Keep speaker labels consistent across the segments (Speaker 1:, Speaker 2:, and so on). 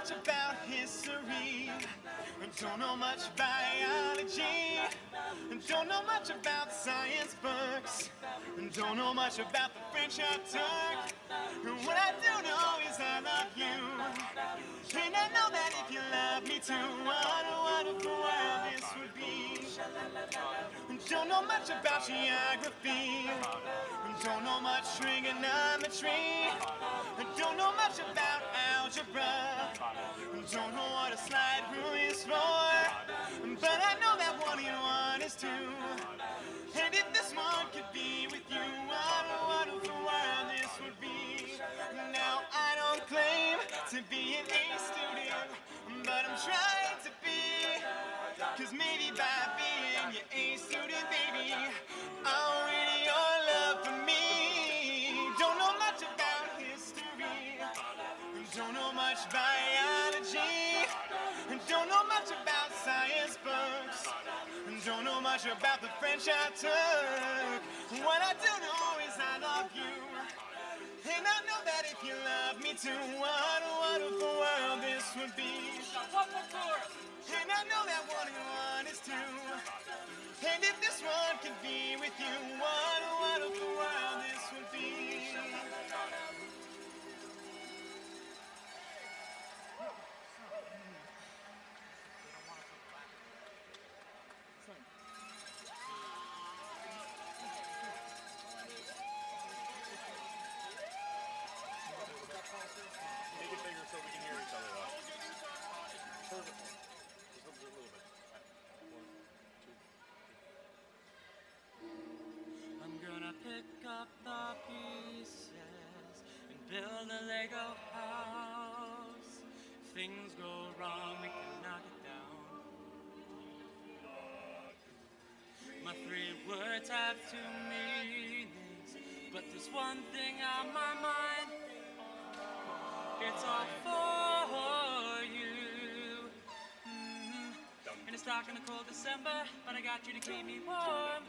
Speaker 1: much about history, don't know much biology, don't know much about science books, don't know much about the French I took. What I do know is I love you, and I know that if you love me too, what a wonderful world this would be. Don't know much about geography, don't know much trigonometry, don't know much about algebra, don't know what a slide rule is for, but I know that 1 and 1 is 2. And if this one could be with you, what a wonderful world this would be. Now I don't claim to be an A student, but I'm trying to be, 'cause maybe by being your A student, baby, I'll win your love for me. Don't know much about history, don't know much biology, don't know much about science books, don't know much about the French I took. What I do know is I love you, and I know that if you love me too, what a wonderful world this would be. And I know that 1 and 1 is 2. And if this one can be with you, what a wonderful world this would be.
Speaker 2: Make it bigger so we can hear each other well. Perfect. Just a little bit. 1, 2, 3.
Speaker 3: I'm gonna pick up the pieces and build a Lego house. If things go wrong, we can knock it down. My 3 words have 2 meanings, but there's one thing on my mind. It's all for you. And it's dark in the cold December, but I got you to keep me warm.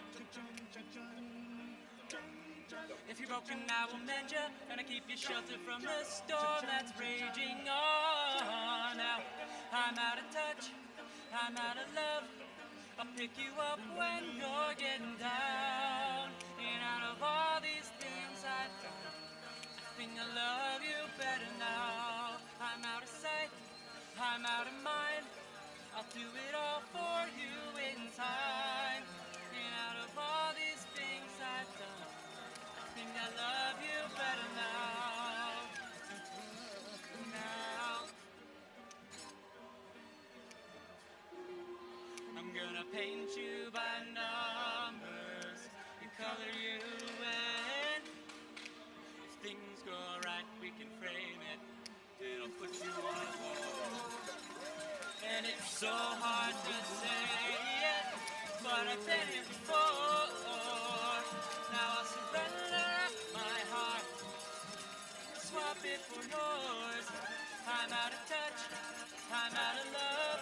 Speaker 3: If you're broken, I will mend you, and I keep you sheltered from the storm that's raging on. Now, I'm out of touch, I'm out of love. I'll pick you up when you're getting down. And out of all these things I've done, I think I love you better now. I'm out of sight, I'm out of mind. I'll do it all for you in time. And out of all these things I've done, I think I love you better now. Now I'm gonna paint you by numbers and color you in. If things go right, we can frame it, and I'll put you on a wall. And it's so hard to say it, but I've been here before. Now I'll surrender my heart, swap it for yours. I'm out of touch, I'm out of love.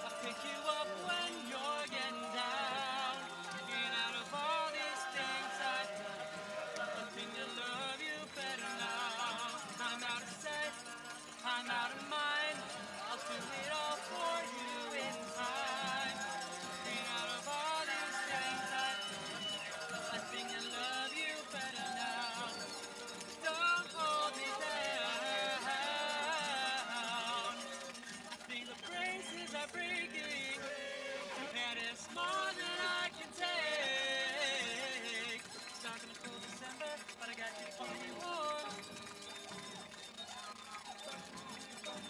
Speaker 3: I'll pick you up when you're getting down. And out of all these things I've done, I think I love you better now. I'm out of sight, I'm out of mind. I'll do it all for you in time. And out of all these things I've done, I think I love you better now. Don't hold me down. I think the braces are breaking, and it's more than I can take. It's not gonna cold December, but I got you to keep me warm.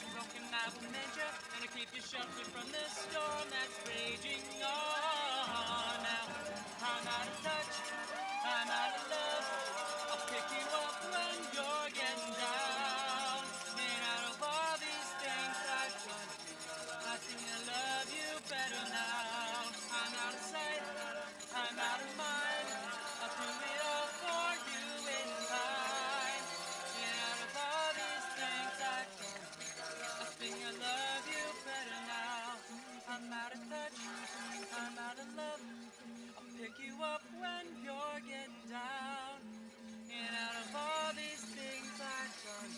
Speaker 3: Broken, I will mend you, and I keep you sheltered from the storm that's raging on. Now I'm out of touch, I'm out of love. I'll pick you up when you're getting down. And out of all these things I've done, I think I love you better now. I'm out of sight, I'm out of mind. I'll do it all for you in time. And out of all these things I've done, I think I love you better now. I'm out of touch, I'm out of love. I'll pick you up when you're getting down. And out of all these things I've done,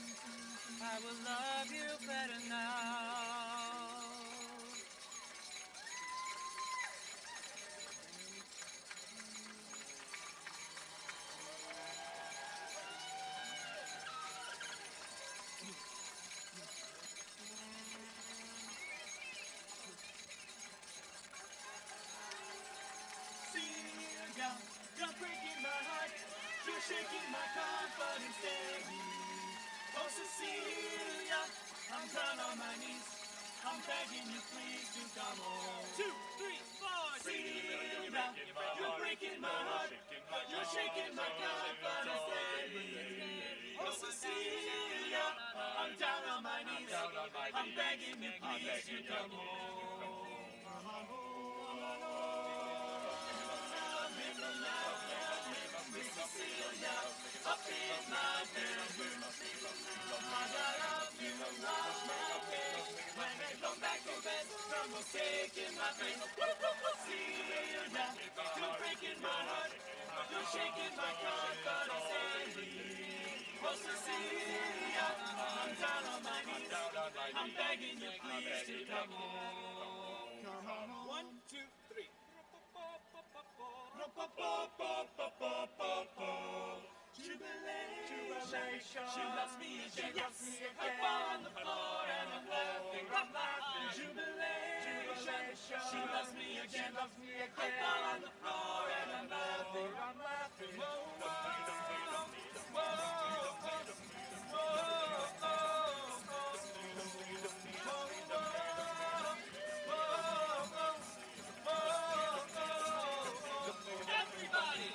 Speaker 3: I will love you better now.
Speaker 1: confidence steady. Oh, Cecilia, I'm down on my knees. I'm begging you please to come home.
Speaker 3: 2, 3, 4.
Speaker 1: Celia, you're breaking my heart. You're shaking my confidence steady. Oh, Cecilia, I'm down on my knees. I'm begging you please to come home. Cecilia, up in my bedroom. Mother, I love you, wash my face. When I come back to bed, someone's taking my face. Celia, you're breaking my heart. You're shaking my confidence steady. Oh, Cecilia, I'm down on my knees. I'm begging you, please, to come home. Come on home.
Speaker 3: 1, 2, 3.
Speaker 1: Jubilation. She loves me again. I fall on the floor and I'm laughing. Jubilation. She loves me again. I fall on the floor and I'm laughing. Whoa, whoa, whoa,
Speaker 3: Everybody.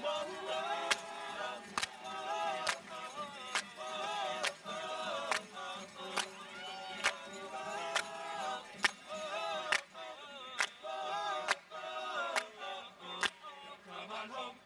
Speaker 1: come on home.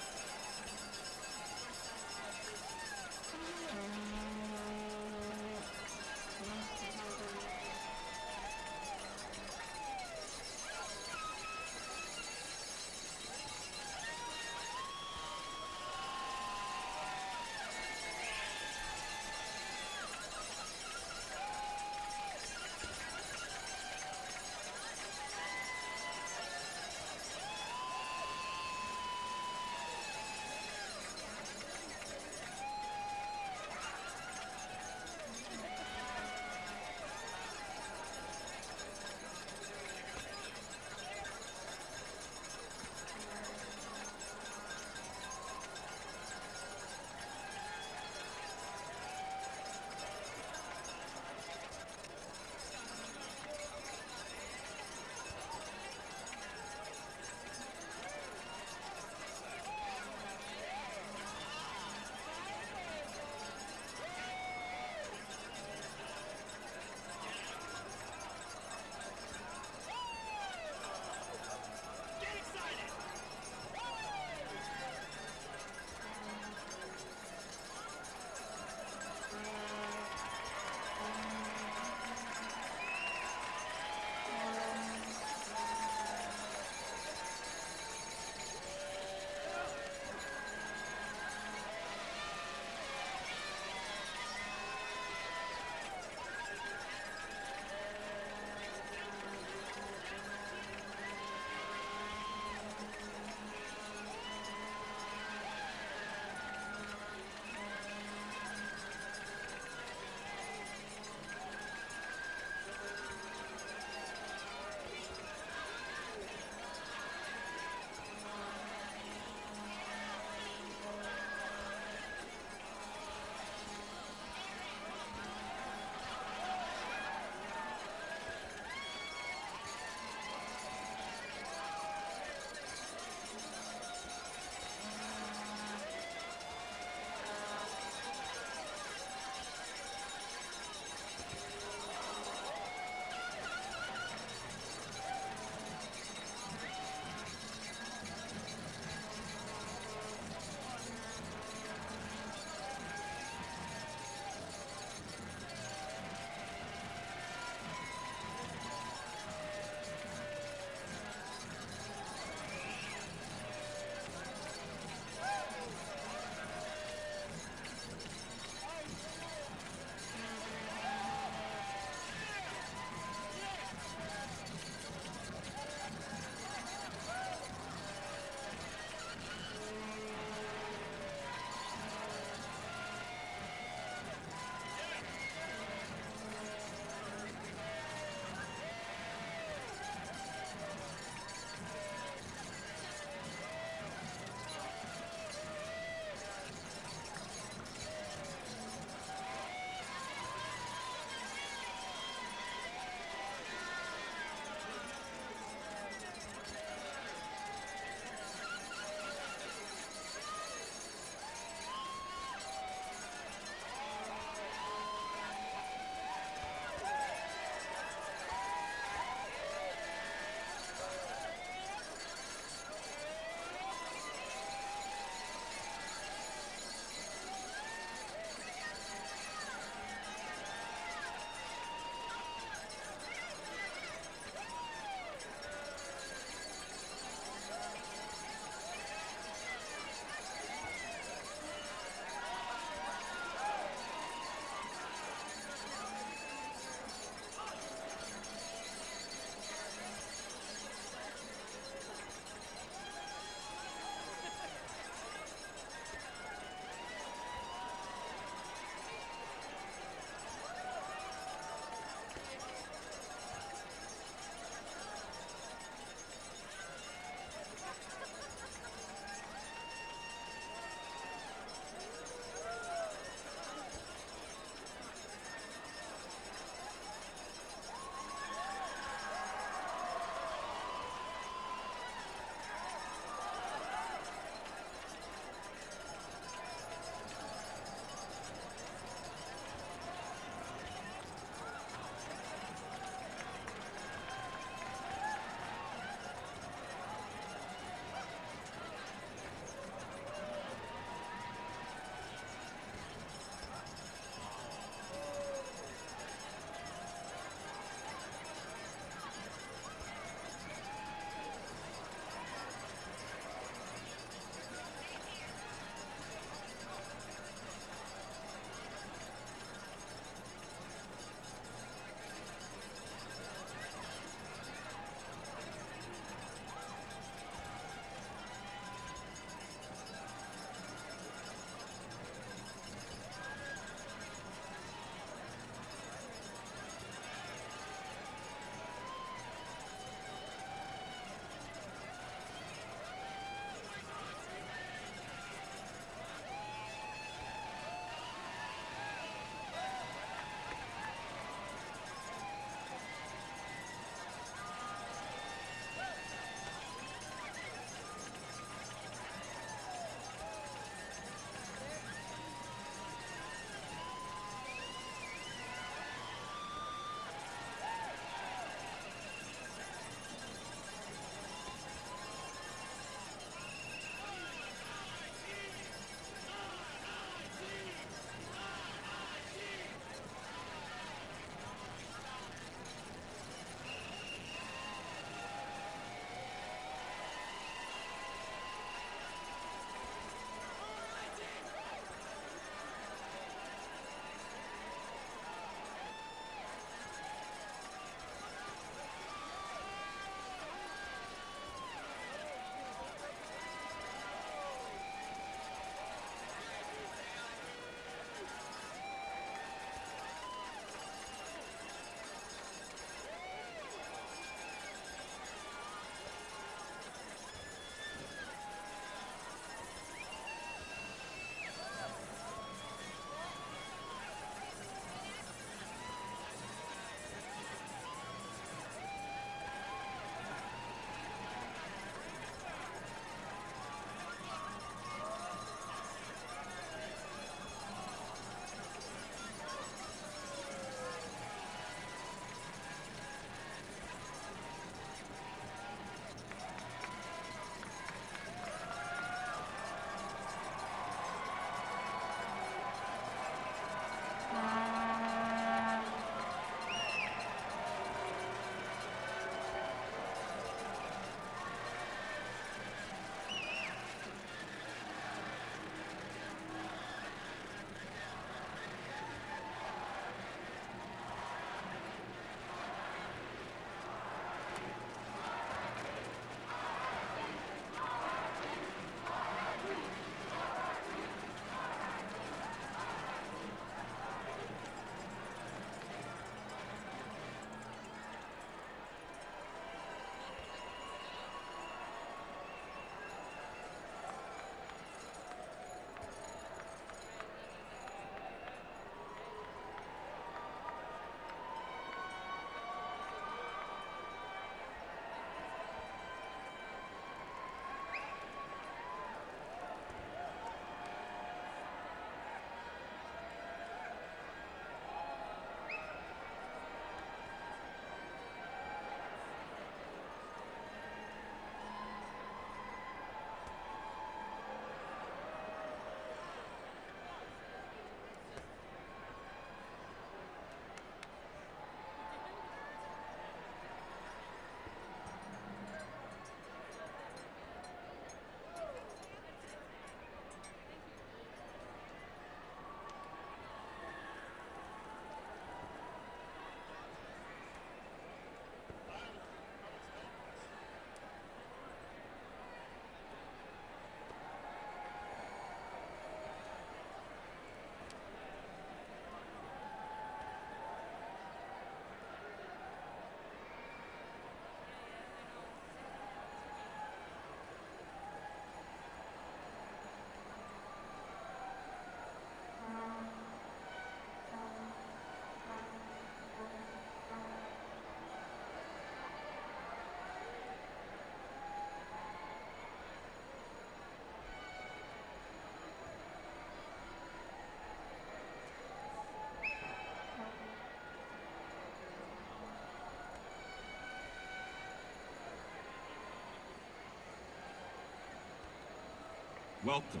Speaker 4: Welcome.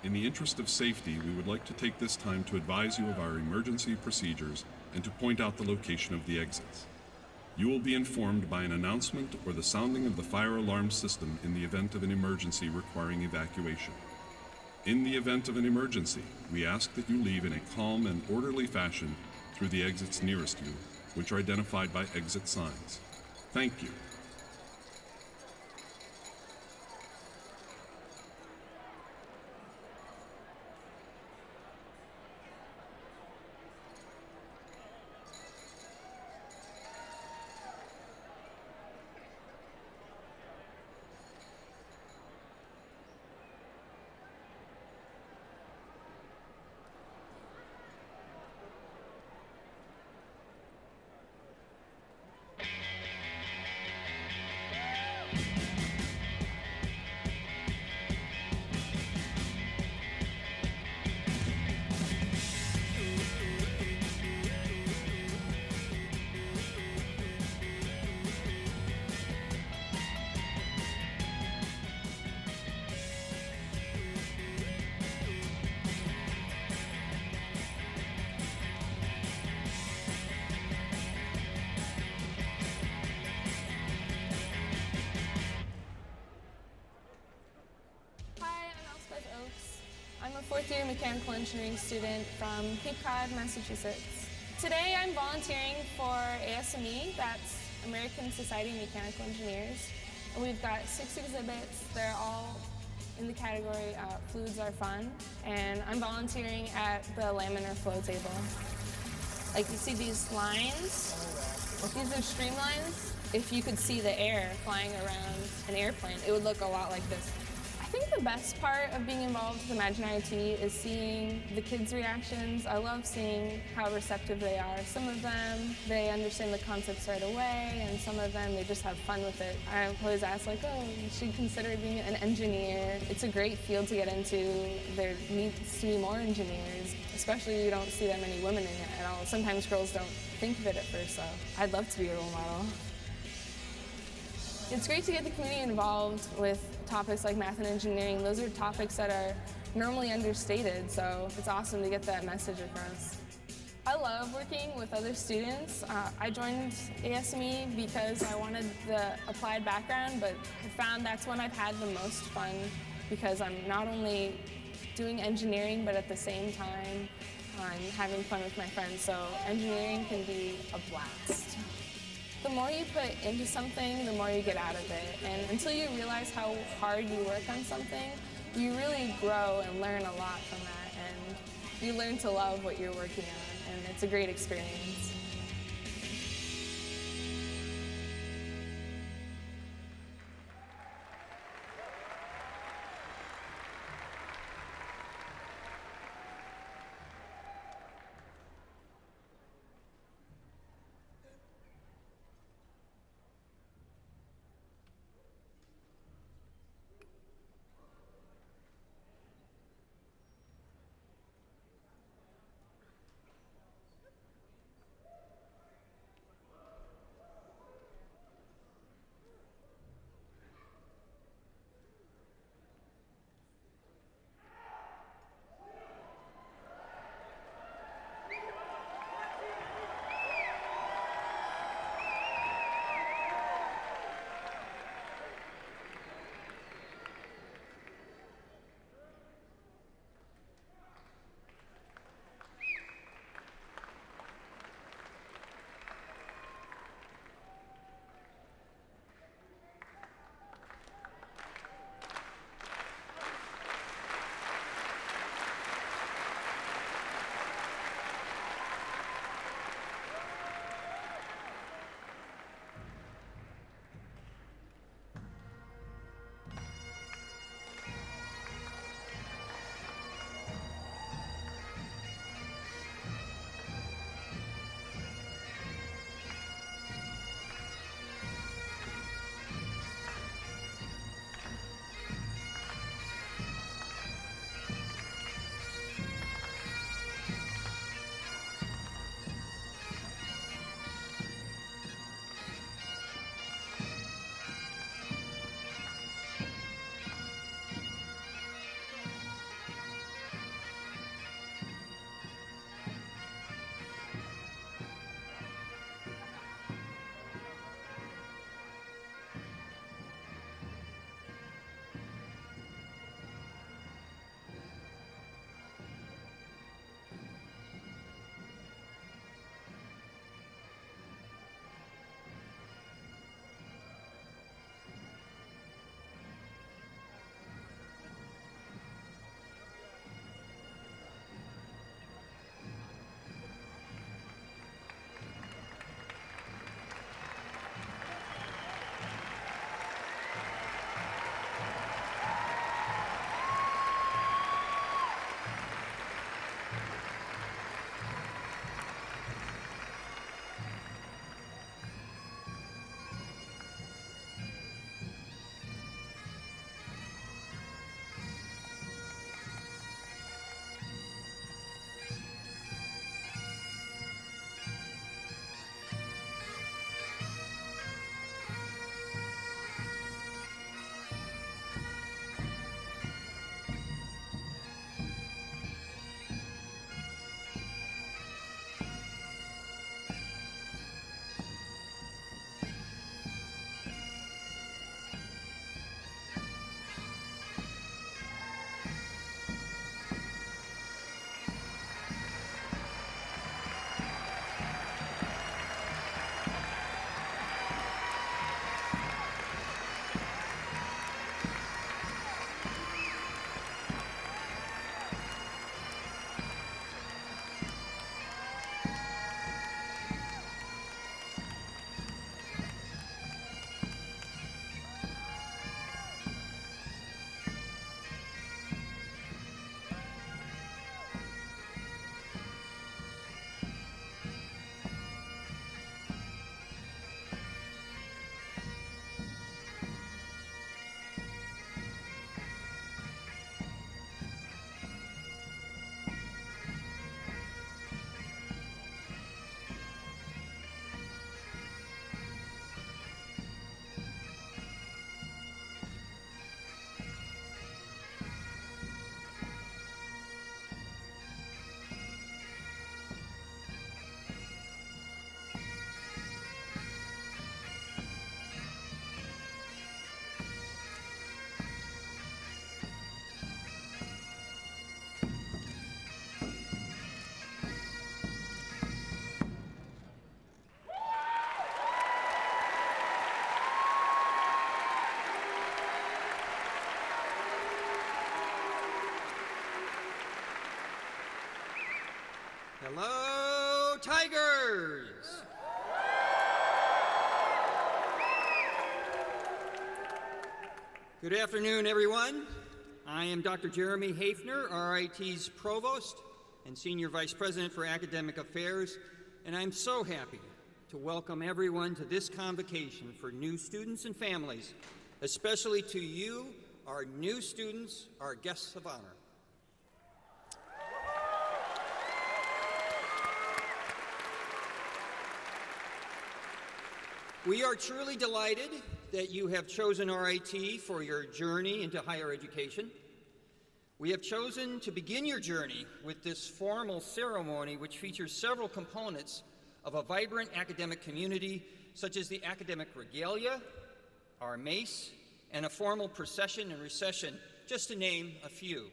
Speaker 4: In the interest of safety, we would like to take this time to advise you of our emergency procedures and to point out the location of the exits. You will be informed by an announcement or the sounding of the fire alarm system in the event of an emergency requiring evacuation. In the event of an emergency, we ask that you leave in a calm and orderly fashion through the exits nearest you, which are identified by exit signs. Thank you.
Speaker 5: I'm a fourth-year mechanical engineering student from Cape Cod, Massachusetts. Today I'm volunteering for ASME, that's American Society of Mechanical Engineers. And we've got 6 exhibits. They're all in the category Fluids Are Fun. And I'm volunteering at the laminar flow table. Like you see these lines, these are streamlines. If you could see the air flying around an airplane, it would look a lot like this. I think the best part of being involved with Imagine RIT is seeing the kids' reactions. I love seeing how receptive they are. Some of them, they understand the concepts right away, and some of them, they just have fun with it. I always ask, like, oh, you should consider being an engineer. It's a great field to get into. There needs to be more engineers, especially you don't see that many women in it at all. Sometimes girls don't think of it at first, so I'd love to be a role model. It's great to get the community involved with topics like math and engineering. Those are topics that are normally understated, so it's awesome to get that message across. I love working with other students. I joined ASME because I wanted the applied background, but I found that's when I've had the most fun because I'm not only doing engineering, but at the same time, I'm having fun with my friends, so engineering can be a blast. The more you put into something, the more you get out of it. And until you realize how hard you work on something, you really grow and learn a lot from that. And you learn to love what you're working on, and it's a great experience.
Speaker 6: Hello, Tigers! Good afternoon, everyone. I am Dr. Jeremy Haefner, RIT's Provost and Senior Vice President for Academic Affairs, and I'm so happy to welcome everyone to this convocation for new students and families, especially to you, our new students, our guests of honor. We are truly delighted that you have chosen RIT for your journey into higher education. We have chosen to begin your journey with this formal ceremony, which features several components of a vibrant academic community, such as the academic regalia, our mace, and a formal procession and recession, just to name a few.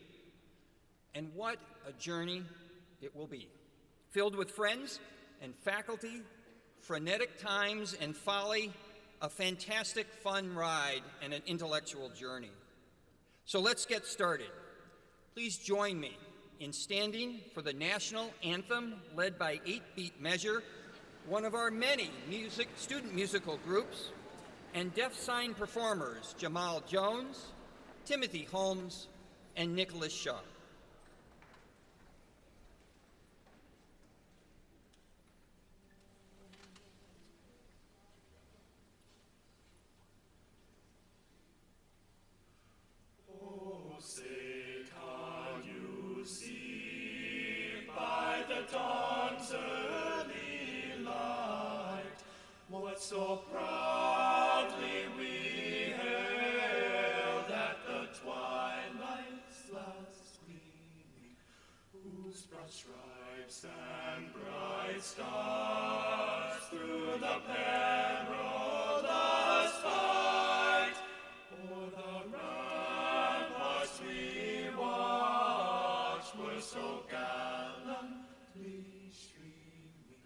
Speaker 6: And what a journey it will be, filled with friends and faculty, frenetic times and folly, a fantastic fun ride, and an intellectual journey. So let's get started. Please join me in standing for the national anthem led by 8-Beat Measure, one of our many student musical groups, and deaf sign performers Jamal Jones, Timothy Holmes, and Nicholas Shaw.
Speaker 1: So proudly we hailed at the twilight's last gleaming, whose broad stripes and bright stars through the perilous fight o'er the ramparts we watched were so gallantly streaming,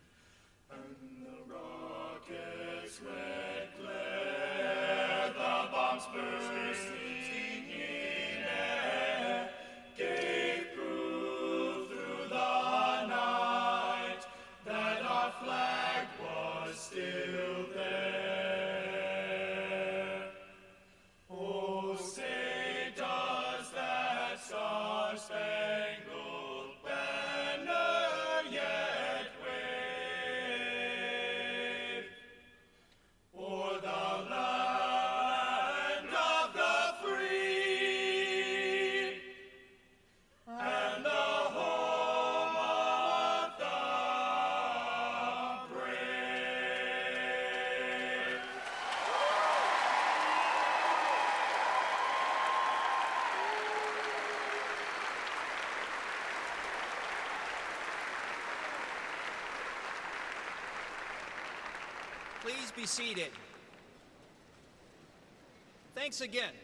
Speaker 1: and the rockets' red glare, the bombs bursting in air, gave proof through the night that our flag was still there. Oh, say does that star-spangled banner yet wave o'er the land of the free and the home of the brave?
Speaker 6: Please be seated. Thanks again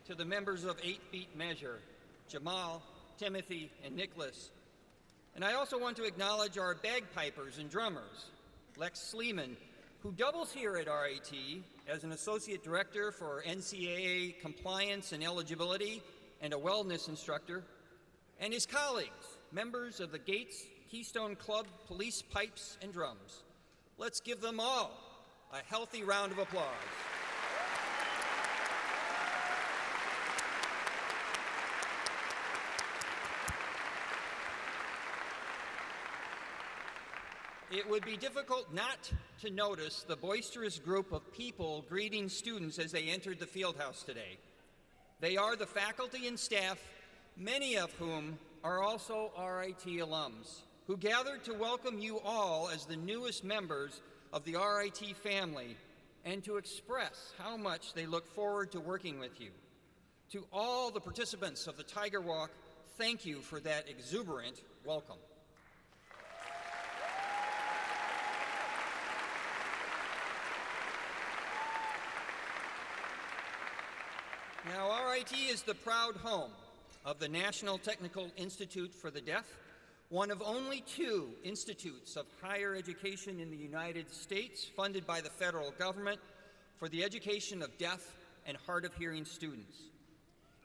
Speaker 6: to the members of 8-Beat Measure, Jamal, Timothy, and Nicholas. And I also want to acknowledge our bagpipers and drummers, Lex Sleeman, who doubles here at RIT as an Associate Director for NCAA Compliance and Eligibility and a Wellness Instructor, and his colleagues, members of the Gates Keystone Club Police Pipes and Drums. Let's give them all a healthy round of applause. It would be difficult not to notice the boisterous group of people greeting students as they entered the fieldhouse today. They are the faculty and staff, many of whom are also RIT alums, who gathered to welcome you all as the newest members of the RIT family and to express how much they look forward to working with you. To all the participants of the Tiger Walk, thank you for that exuberant welcome. Now, RIT is the proud home of the National Technical Institute for the Deaf, one of only 2 institutes of higher education in the United States funded by the federal government for the education of deaf and hard of hearing students.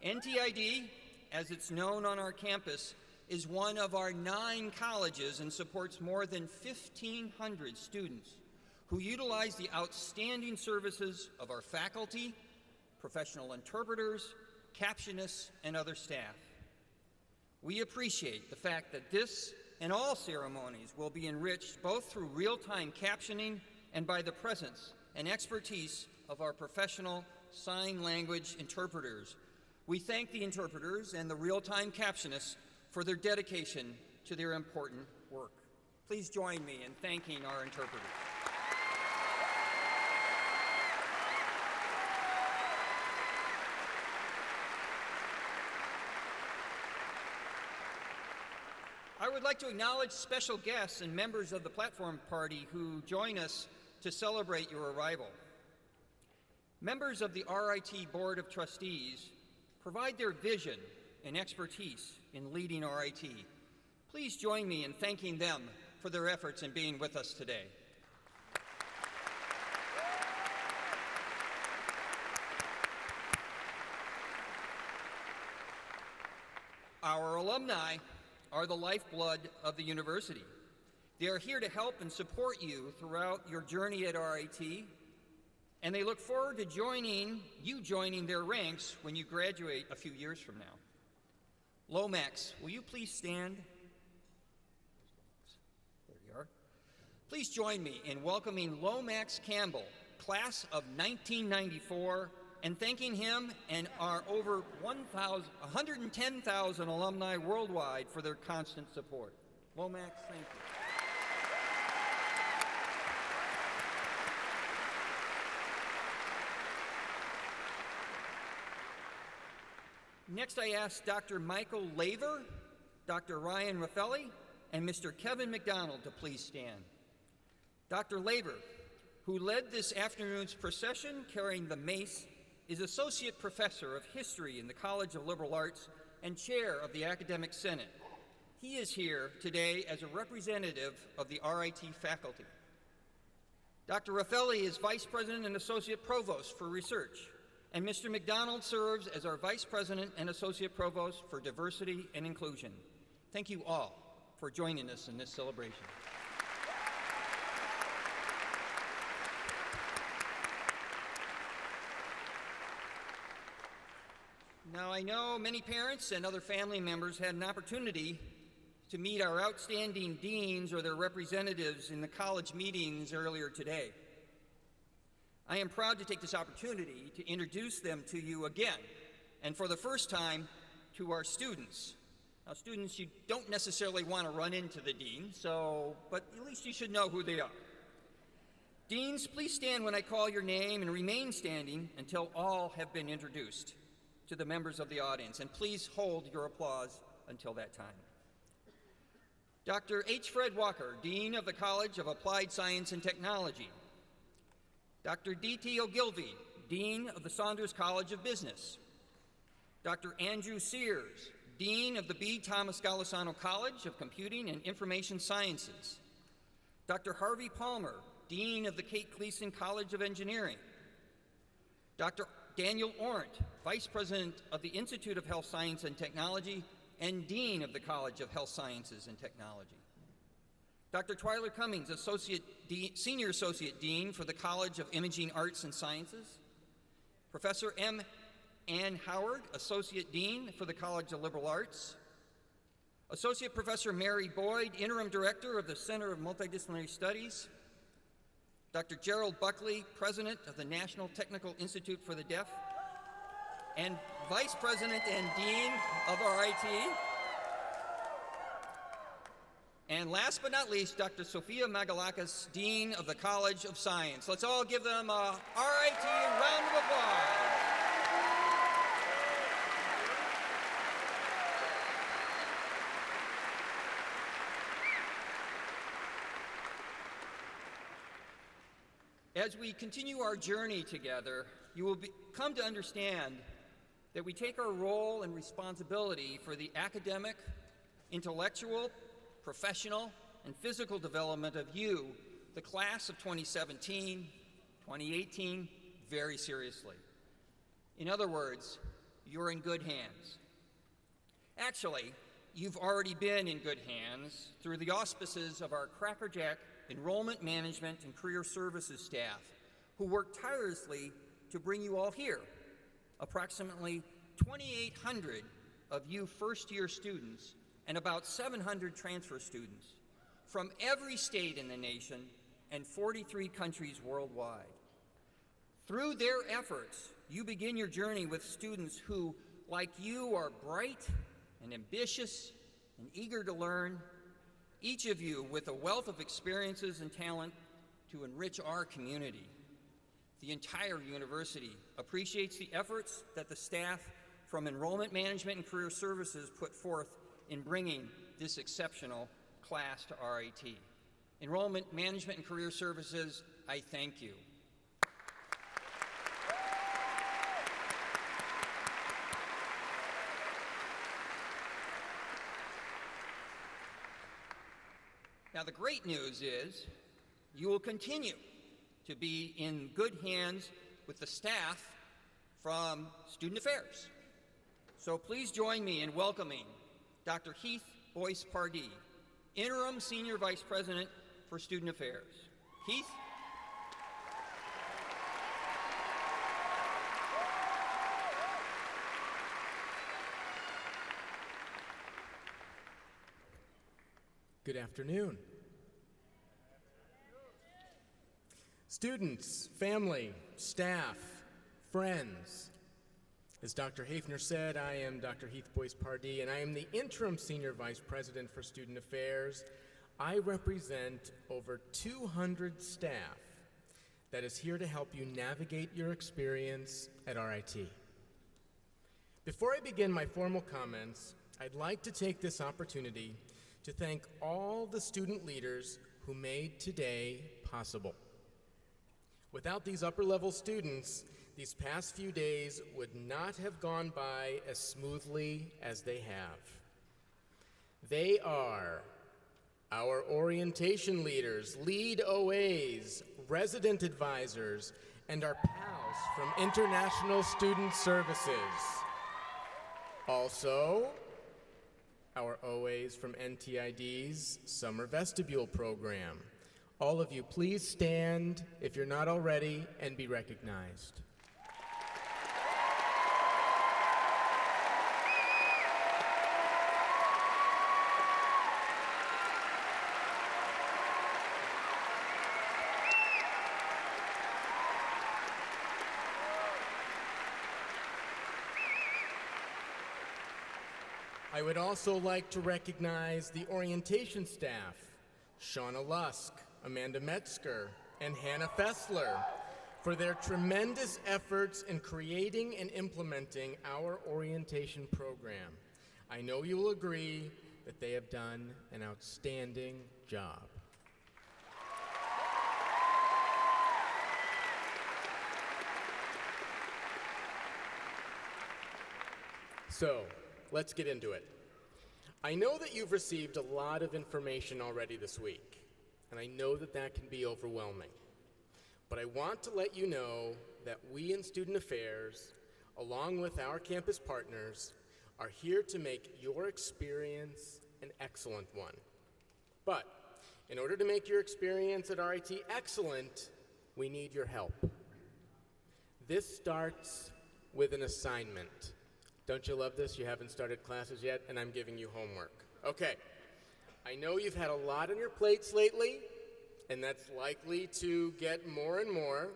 Speaker 6: NTID, as it's known on our campus, is one of our 9 colleges and supports more than 1,500 students who utilize the outstanding services of our faculty, professional interpreters, captionists, and other staff. We appreciate the fact that this and all ceremonies will be enriched both through real-time captioning and by the presence and expertise of our professional sign language interpreters. We thank the interpreters and the real-time captionists for their dedication to their important work. Please join me in thanking our interpreters. I would like to acknowledge special guests and members of the platform party who join us to celebrate your arrival. Members of the RIT Board of Trustees provide their vision and expertise in leading RIT. Please join me in thanking them for their efforts in being with us today. Our alumni are the lifeblood of the university. They are here to help and support you throughout your journey at RIT, and they look forward to joining their ranks when you graduate a few years from now. Lomax, will you please stand? There you are. Please join me in welcoming Lomax Campbell, class of 1994, and thanking him and our over 110,000 alumni worldwide for their constant support. Lomax, thank you. Next, I ask Dr. Michael Laver, Dr. Ryan Raffelli, and Mr. Kevin McDonald to please stand. Dr. Laver, who led this afternoon's procession carrying the mace, is Associate Professor of History in the College of Liberal Arts and Chair of the Academic Senate. He is here today as a representative of the RIT faculty. Dr. Raffelli is Vice President and Associate Provost for Research, and Mr. McDonald serves as our Vice President and Associate Provost for Diversity and Inclusion. Thank you all for joining us in this celebration. Now, I know many parents and other family members had an opportunity to meet our outstanding deans or their representatives in the college meetings earlier today. I am proud to take this opportunity to introduce them to you again, and for the first time, to our students. Now, students, you don't necessarily want to run into the dean, but at least you should know who they are. Deans, please stand when I call your name and remain standing until all have been introduced to the members of the audience, and please hold your applause until that time. Dr. H. Fred Walker, Dean of the College of Applied Science and Technology. Dr. D.T. Ogilvie, Dean of the Saunders College of Business. Dr. Andrew Sears, Dean of the B. Thomas Golisano College of Computing and Information Sciences. Dr. Harvey Palmer, Dean of the Kate Gleason College of Engineering. Dr. Daniel Ornt, Vice President of the Institute of Health Science and Technology and Dean of the College of Health Sciences and Technology. Dr. Twyler Cummings, Senior Associate Dean for the College of Imaging Arts and Sciences. Professor M. Ann Howard, Associate Dean for the College of Liberal Arts. Associate Professor Mary Boyd, Interim Director of the Center of Multidisciplinary Studies. Dr. Gerald Buckley, President of the National Technical Institute for the Deaf, and Vice President and Dean of RIT. And last but not least, Dr. Sophia Magalakis, Dean of the College of Science. Let's all give them a RIT round of applause. As we continue our journey together, you will come to understand that we take our role and responsibility for the academic, intellectual, professional, and physical development of you, the class of 2017, 2018, very seriously. In other words, you're in good hands. Actually, you've already been in good hands through the auspices of our Crackerjack Enrollment Management and Career Services staff, who worked tirelessly to bring you all here. Approximately 2,800 of you first-year students and about 700 transfer students from every state in the nation and 43 countries worldwide. Through their efforts, you begin your journey with students who, like you, are bright and ambitious and eager to learn, each of you with a wealth of experiences and talent to enrich our community. The entire university appreciates the efforts that the staff from Enrollment Management and Career Services put forth in bringing this exceptional class to RIT. Enrollment Management and Career Services, I thank you. Now, the great news is you will continue to be in good hands with the staff from Student Affairs. So please join me in welcoming Dr. Heath Boice-Pardee, Interim Senior Vice President for Student Affairs. Heath?
Speaker 7: Good afternoon. Students, family, staff, friends. As Dr. Haefner said, I am Dr. Heath Boice-Pardee, and I am the Interim Senior Vice President for Student Affairs. I represent over 200 staff that is here to help you navigate your experience at RIT. Before I begin my formal comments, I'd like to take this opportunity to thank all the student leaders who made today possible. Without these upper-level students, these past few days would not have gone by as smoothly as they have. They are our orientation leaders, lead OAs, resident advisors, and our pals from International Student Services. Also, our OAs from NTID's Summer Vestibule Program. All of you, please stand if you're not already and be recognized. I would also like to recognize the orientation staff, Shauna Lusk, Amanda Metzger, and Hannah Fessler, for their tremendous efforts in creating and implementing our orientation program. I know you will agree that they have done an outstanding job. So, let's get into it. I know that you've received a lot of information already this week, and I know that that can be overwhelming. But I want to let you know that we in Student Affairs, along with our campus partners, are here to make your experience an excellent one. But in order to make your experience at RIT excellent, we need your help. This starts with an assignment. Don't you love this? You haven't started classes yet, and I'm giving you homework. Okay, I know you've had a lot on your plates lately, and that's likely to get more and more.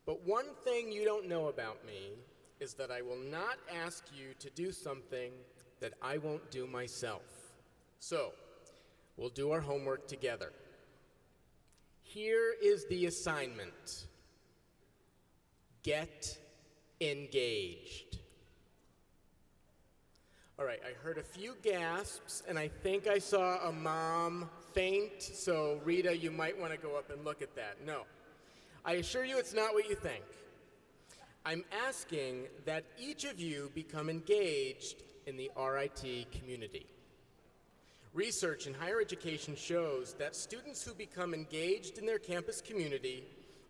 Speaker 7: But one thing you don't know about me is that I will not ask you to do something that I won't do myself. So, we'll do our homework together. Here is the assignment. Get engaged. All right, I heard a few gasps, and I think I saw a mom faint, so Rita, you might want to go up and look at that. No, I assure you it's not what you think. I'm asking that each of you become engaged in the RIT community. Research in higher education shows that students who become engaged in their campus community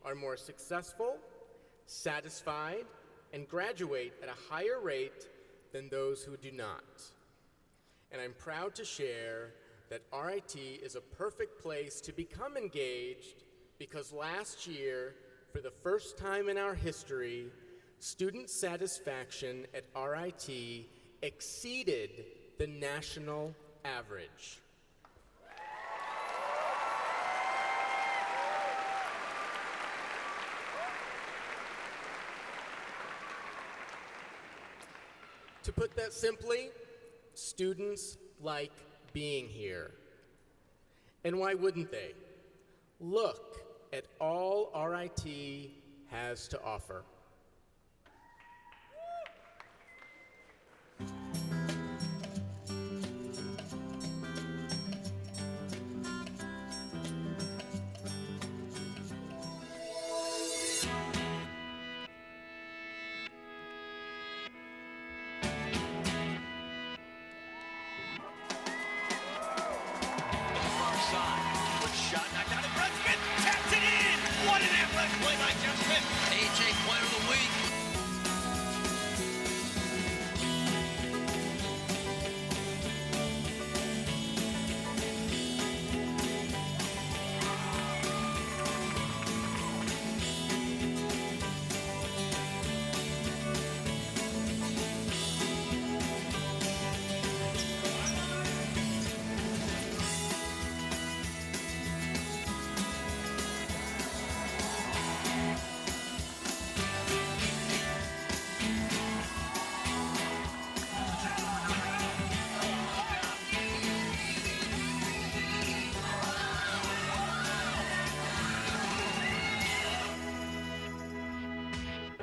Speaker 7: are more successful, satisfied, and graduate at a higher rate than those who do not. And I'm proud to share that RIT is a perfect place to become engaged because last year, for the first time in our history, student satisfaction at RIT exceeded the national average. To put that simply, students like being here. And why wouldn't they? Look at all RIT has to offer.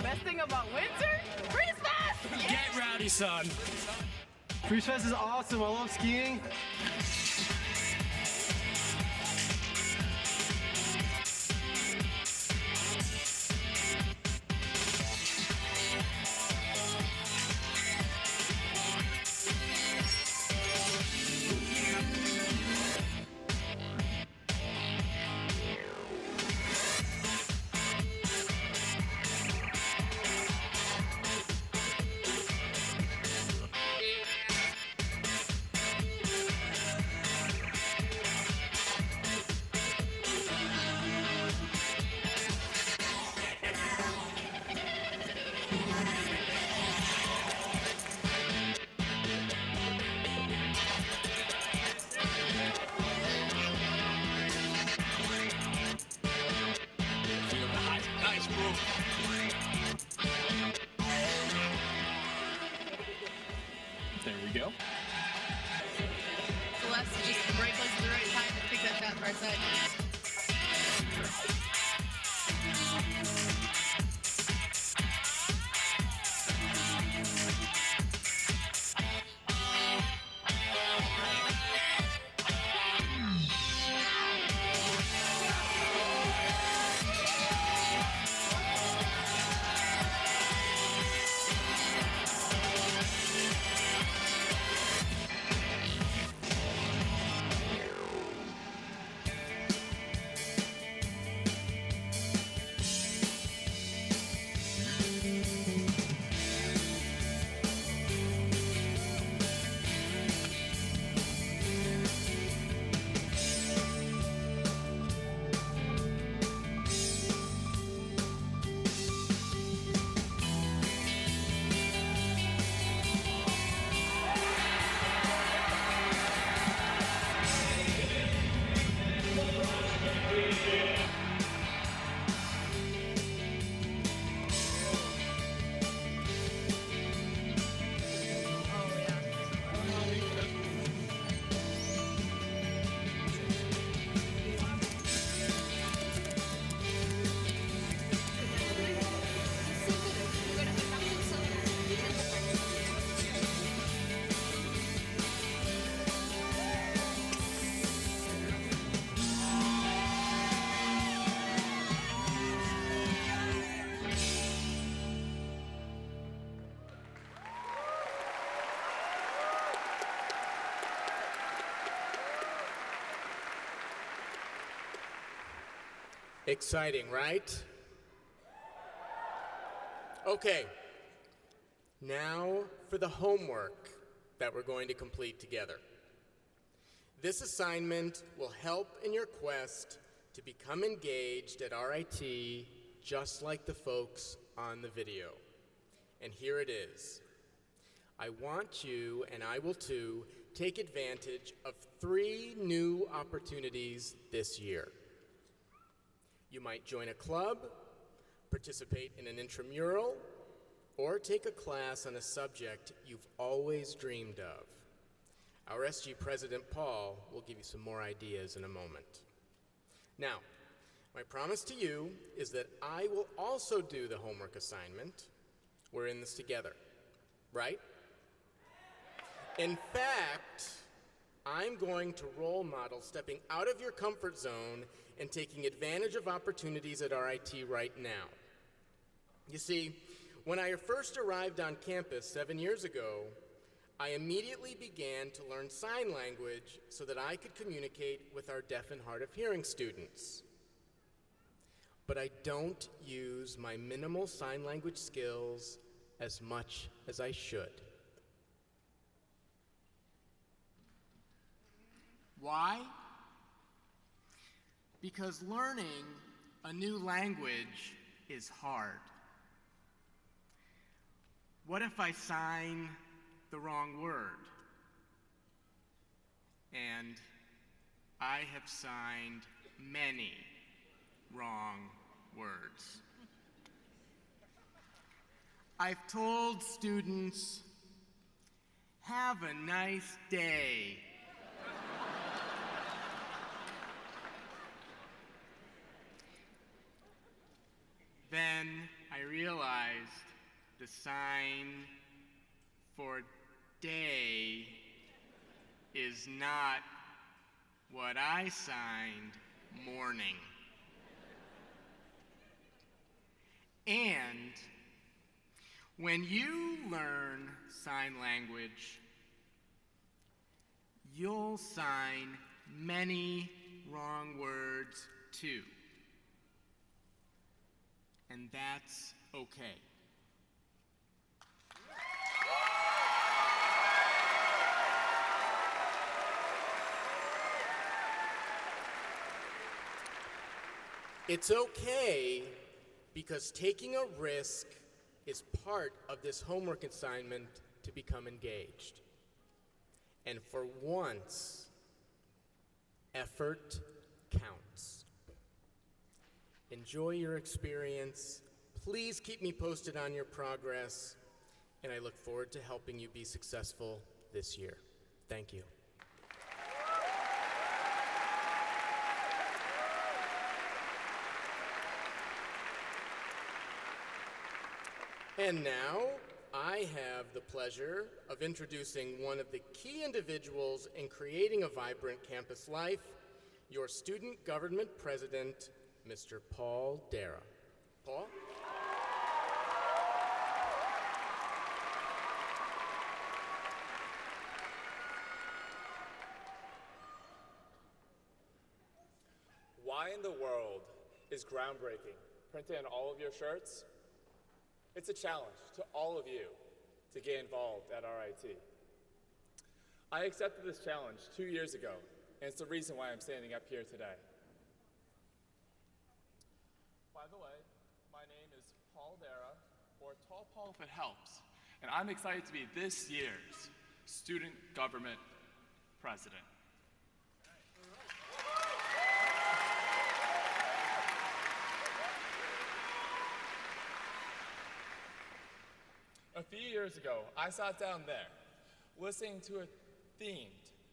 Speaker 8: Best thing about winter? Freeze Fest! Yes!
Speaker 3: Get rowdy, son.
Speaker 9: Freeze Fest is awesome. I love skiing.
Speaker 3: Nice move.
Speaker 2: There we go.
Speaker 8: Celeste, just the brake was at the right time to pick up that far side.
Speaker 7: Exciting, right? Okay, now for the homework. that we're going to complete together. This assignment will help in your quest to become engaged at RIT just like the folks on the video. And here it is. I want you, and I will too, take advantage of 3 new opportunities this year. You might join a club, participate in an intramural, or take a class on a subject you've always dreamed of. Our SG President Paul will give you some more ideas in a moment. Now, my promise to you is that I will also do the homework assignment. We're in this together, right? In fact, I'm going to role model stepping out of your comfort zone and taking advantage of opportunities at RIT right now. You see, when I first arrived on campus 7 years ago, I immediately began to learn sign language so that I could communicate with our deaf and hard of hearing students. But I don't use my minimal sign language skills as much as I should. Why? Because learning a new language is hard. What if I sign the wrong word? And I have signed many wrong words. I've told students, "Have a nice day." Then I realized the sign for day is not what I signed morning. And when you learn sign language, you'll sign many wrong words too. And that's okay. It's okay because taking a risk is part of this homework assignment to become engaged. And for once, effort counts. Enjoy your experience. Please keep me posted on your progress, and I look forward to helping you be successful this year. Thank you. And now, I have the pleasure of introducing one of the key individuals in creating a vibrant campus life, your student government president, Mr. Paul Dara. Paul?
Speaker 10: Why in the world is groundbreaking printed on all of your shirts? It's a challenge to all of you to get involved at RIT. I accepted this challenge 2 years ago, and it's the reason why I'm standing up here today. By the way, my name is Paul Dara, or Tall Paul if it helps, and I'm excited to be this year's Student Government President. A few years ago, I sat down there, listening to a theme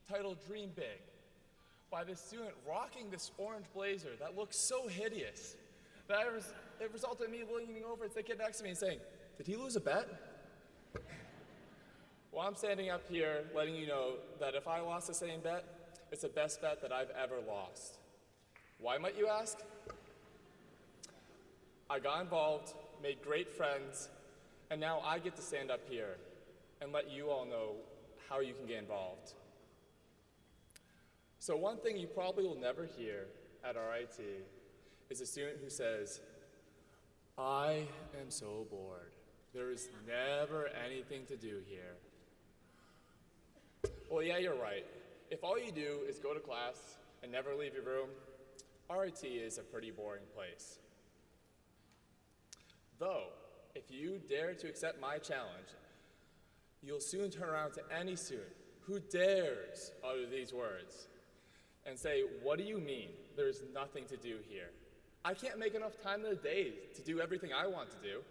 Speaker 10: titled Dream Big by this student rocking this orange blazer that looked so hideous that it resulted in me leaning over to the kid next to me and saying, "Did he lose a bet?" Well, I'm standing up here letting you know that if I lost the same bet, it's the best bet that I've ever lost. Why, might you ask? I got involved, made great friends, and now I get to stand up here and let you all know how you can get involved. So one thing you probably will never hear at RIT is a student who says, "I am so bored. There is never anything to do here." Well, yeah, you're right. If all you do is go to class and never leave your room, RIT is a pretty boring place. Though, if you dare to accept my challenge, you'll soon turn around to any student who dares utter these words and say, "What do you mean there's nothing to do here? I can't make enough time in the day to do everything I want to do."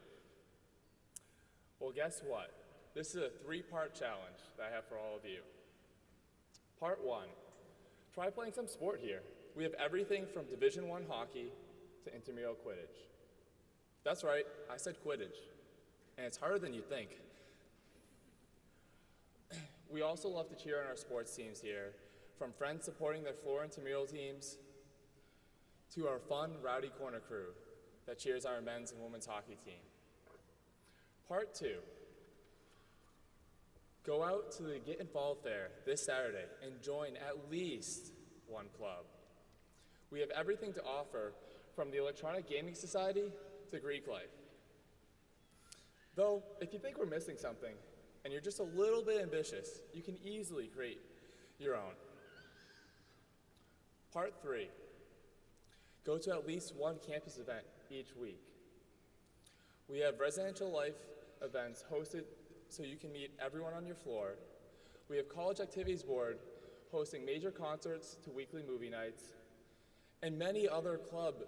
Speaker 10: Well, guess what? This is a 3-part challenge that I have for all of you. Part 1, try playing some sport here. We have everything from Division I hockey to intramural Quidditch. That's right, I said Quidditch, and it's harder than you think. We also love to cheer on our sports teams here, from friends supporting their floor intramural teams to our fun, rowdy corner crew that cheers our men's and women's hockey team. Part 2, go out to the Get Involved Fair this Saturday and join at least one club. We have everything to offer, from the Electronic Gaming Society to Greek life. Though, if you think we're missing something, and you're just a little bit ambitious, you can easily create your own. Part 3, go to at least one campus event each week. We have residential life events hosted so you can meet everyone on your floor. We have College Activities Board hosting major concerts to weekly movie nights, and many other club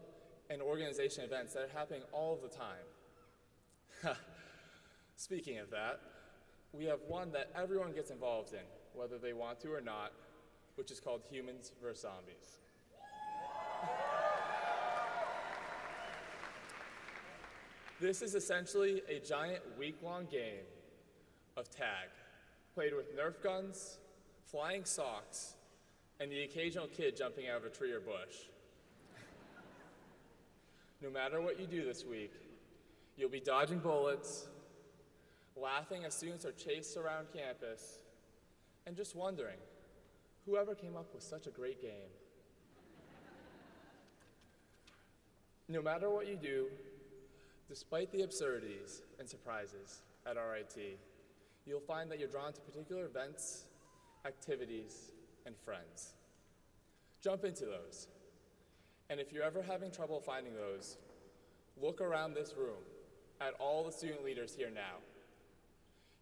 Speaker 10: and organization events that are happening all of the time. Speaking of that, we have one that everyone gets involved in, whether they want to or not, which is called Humans vs. Zombies. This is essentially a giant week-long game of tag, played with Nerf guns, flying socks, and the occasional kid jumping out of a tree or bush. No matter what you do this week, you'll be dodging bullets, laughing as students are chased around campus, and just wondering, whoever came up with such a great game? No matter what you do, despite the absurdities and surprises at RIT, you'll find that you're drawn to particular events, activities, and friends. Jump into those. And if you're ever having trouble finding those, look around this room at all the student leaders here now.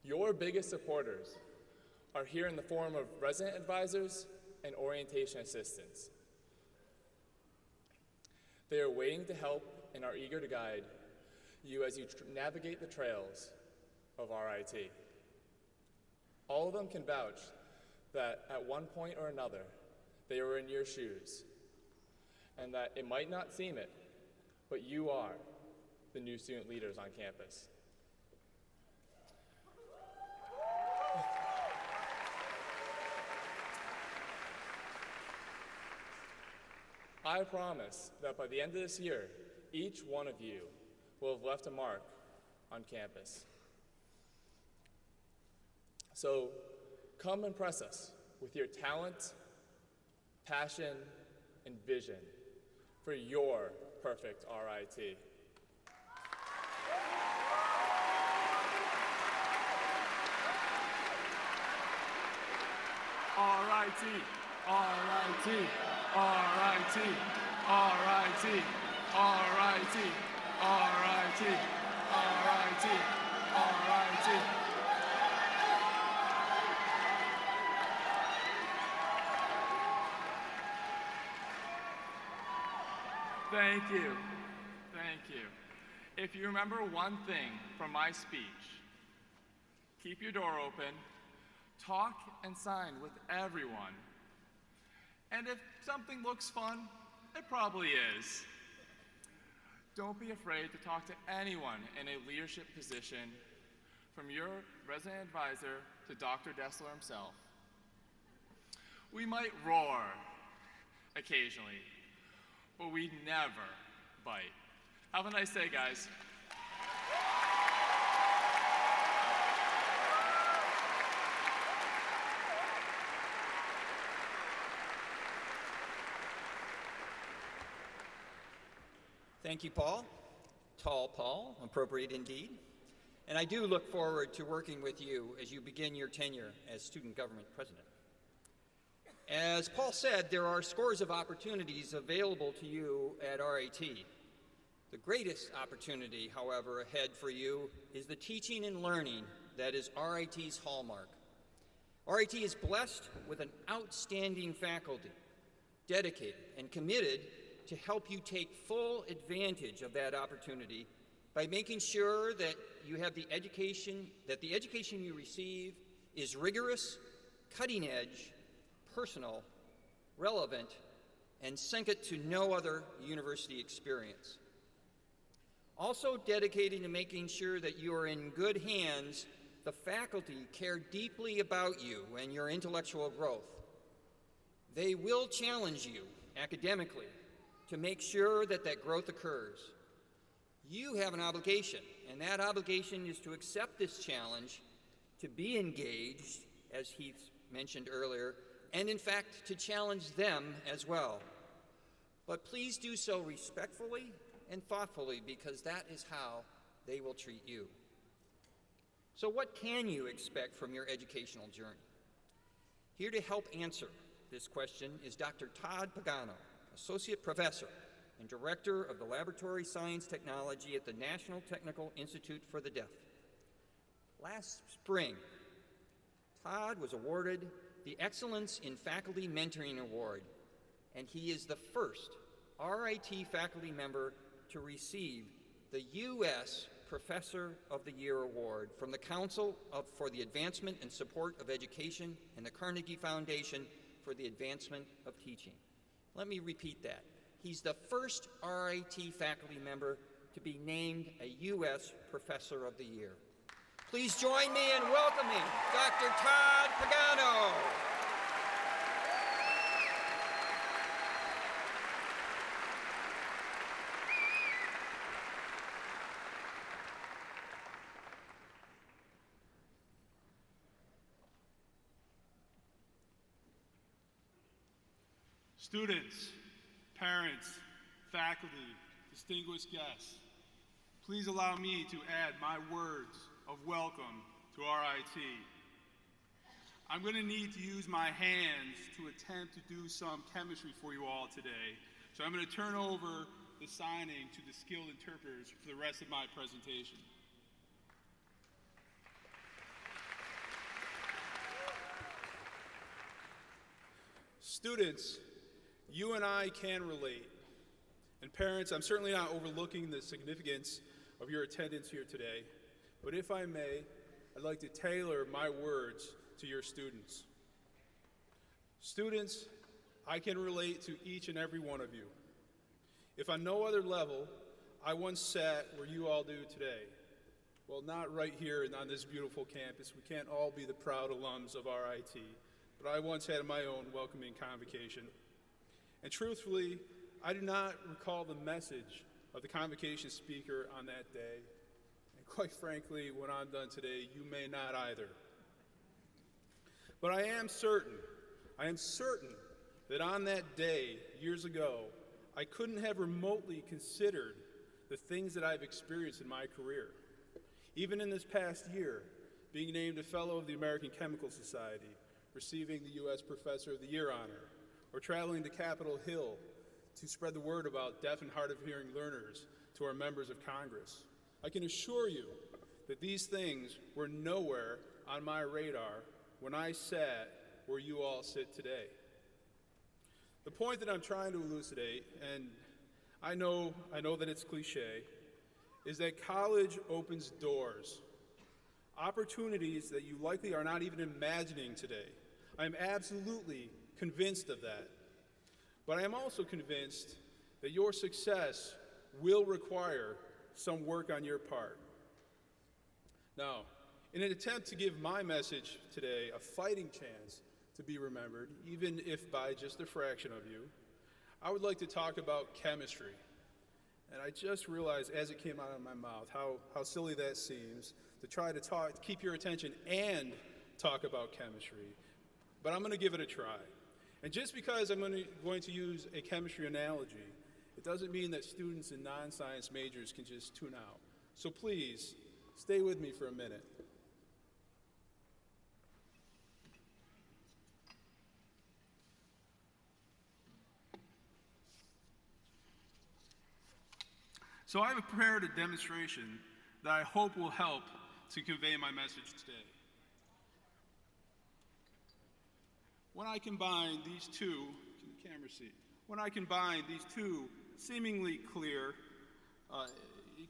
Speaker 10: Your biggest supporters are here in the form of resident advisors and orientation assistants. They are waiting to help and are eager to guide you as you navigate the trails of RIT. All of them can vouch that at one point or another, they were in your shoes, and that it might not seem it, but you are the new student leaders on campus. I promise that by the end of this year, each one of you will have left a mark on campus. So come impress us with your talent, passion, and vision for your perfect RIT. RIT, RIT, RIT, RIT, RIT, RIT, RIT, RIT. Thank you. Thank you. If you remember one thing from my speech, keep your door open, talk and sign with everyone. And if something looks fun, it probably is. Don't be afraid to talk to anyone in a leadership position, from your resident advisor to Dr. Destler himself. We might roar occasionally, but we never bite. Have a nice day, guys.
Speaker 6: Thank you, Paul. Tall Paul, appropriate indeed. And I do look forward to working with you as you begin your tenure as student government president. As Paul said, there are scores of opportunities available to you at RIT. The greatest opportunity, however, ahead for you is the teaching and learning that is RIT's hallmark. RIT is blessed with an outstanding faculty, dedicated and committed to help you take full advantage of that opportunity by making sure that you have the education you receive is rigorous, cutting edge, personal, relevant, and second to no other university experience. Also dedicated to making sure that you are in good hands, the faculty care deeply about you and your intellectual growth. They will challenge you academically to make sure that that growth occurs. You have an obligation, and that obligation is to accept this challenge, to be engaged, as Heath mentioned earlier, and in fact, to challenge them as well. But please do so respectfully and thoughtfully, because that is how they will treat you. So what can you expect from your educational journey? Here to help answer this question is Dr. Todd Pagano, Associate Professor and Director of the Laboratory Science Technology at the National Technical Institute for the Deaf. Last spring, Todd was awarded the Excellence in Faculty Mentoring Award, and he is the first RIT faculty member to receive the U.S. Professor of the Year Award from the Council for the Advancement and Support of Education and the Carnegie Foundation for the Advancement of Teaching. Let me repeat that. He's the first RIT faculty member to be named a U.S. Professor of the Year. Please join me in welcoming Dr. Todd Pagano.
Speaker 2: Students, parents, faculty, distinguished guests, please allow me to add my words of welcome to RIT. I'm going to need to use my hands to attempt to do some chemistry for you all today, so I'm going to turn over the signing to the skilled interpreters for the rest of my presentation. Students, you and I can relate. And parents, I'm certainly not overlooking the significance of your attendance here today, but if I may, I'd like to tailor my words to your students. Students, I can relate to each and every one of you. If on no other level, I once sat where you all do today. Well, not right here on this beautiful campus. We can't all be the proud alums of RIT, but I once had my own welcoming convocation. And truthfully, I do not recall the message of the convocation speaker on that day. And quite frankly, when I'm done today, you may not either. But I am certain that on that day, years ago, I couldn't have remotely considered the things that I've experienced in my career. Even in this past year, being named a Fellow of the American Chemical Society, receiving the U.S. Professor of the Year honor, or traveling to Capitol Hill to spread the word about deaf and hard of hearing learners to our members of Congress. I can assure you that these things were nowhere on my radar when I sat where you all sit today. The point that I'm trying to elucidate, and I know that it's cliche, is that college opens doors, opportunities that you likely are not even imagining today. I'm absolutely convinced of that. But I am also convinced that your success will require some work on your part. Now, in an attempt to give my message today a fighting chance to be remembered, even if by just a fraction of you, I would like to talk about chemistry. And I just realized as it came out of my mouth how silly that seems to try to keep your attention and talk about chemistry. But I'm going to give it a try. And just because I'm going to use a chemistry analogy, it doesn't mean that students in non-science majors can just tune out. So please, stay with me for a minute. So I have prepared a demonstration that I hope will help to convey my message today. When I combine these two, can the camera see? When I combine these two seemingly clear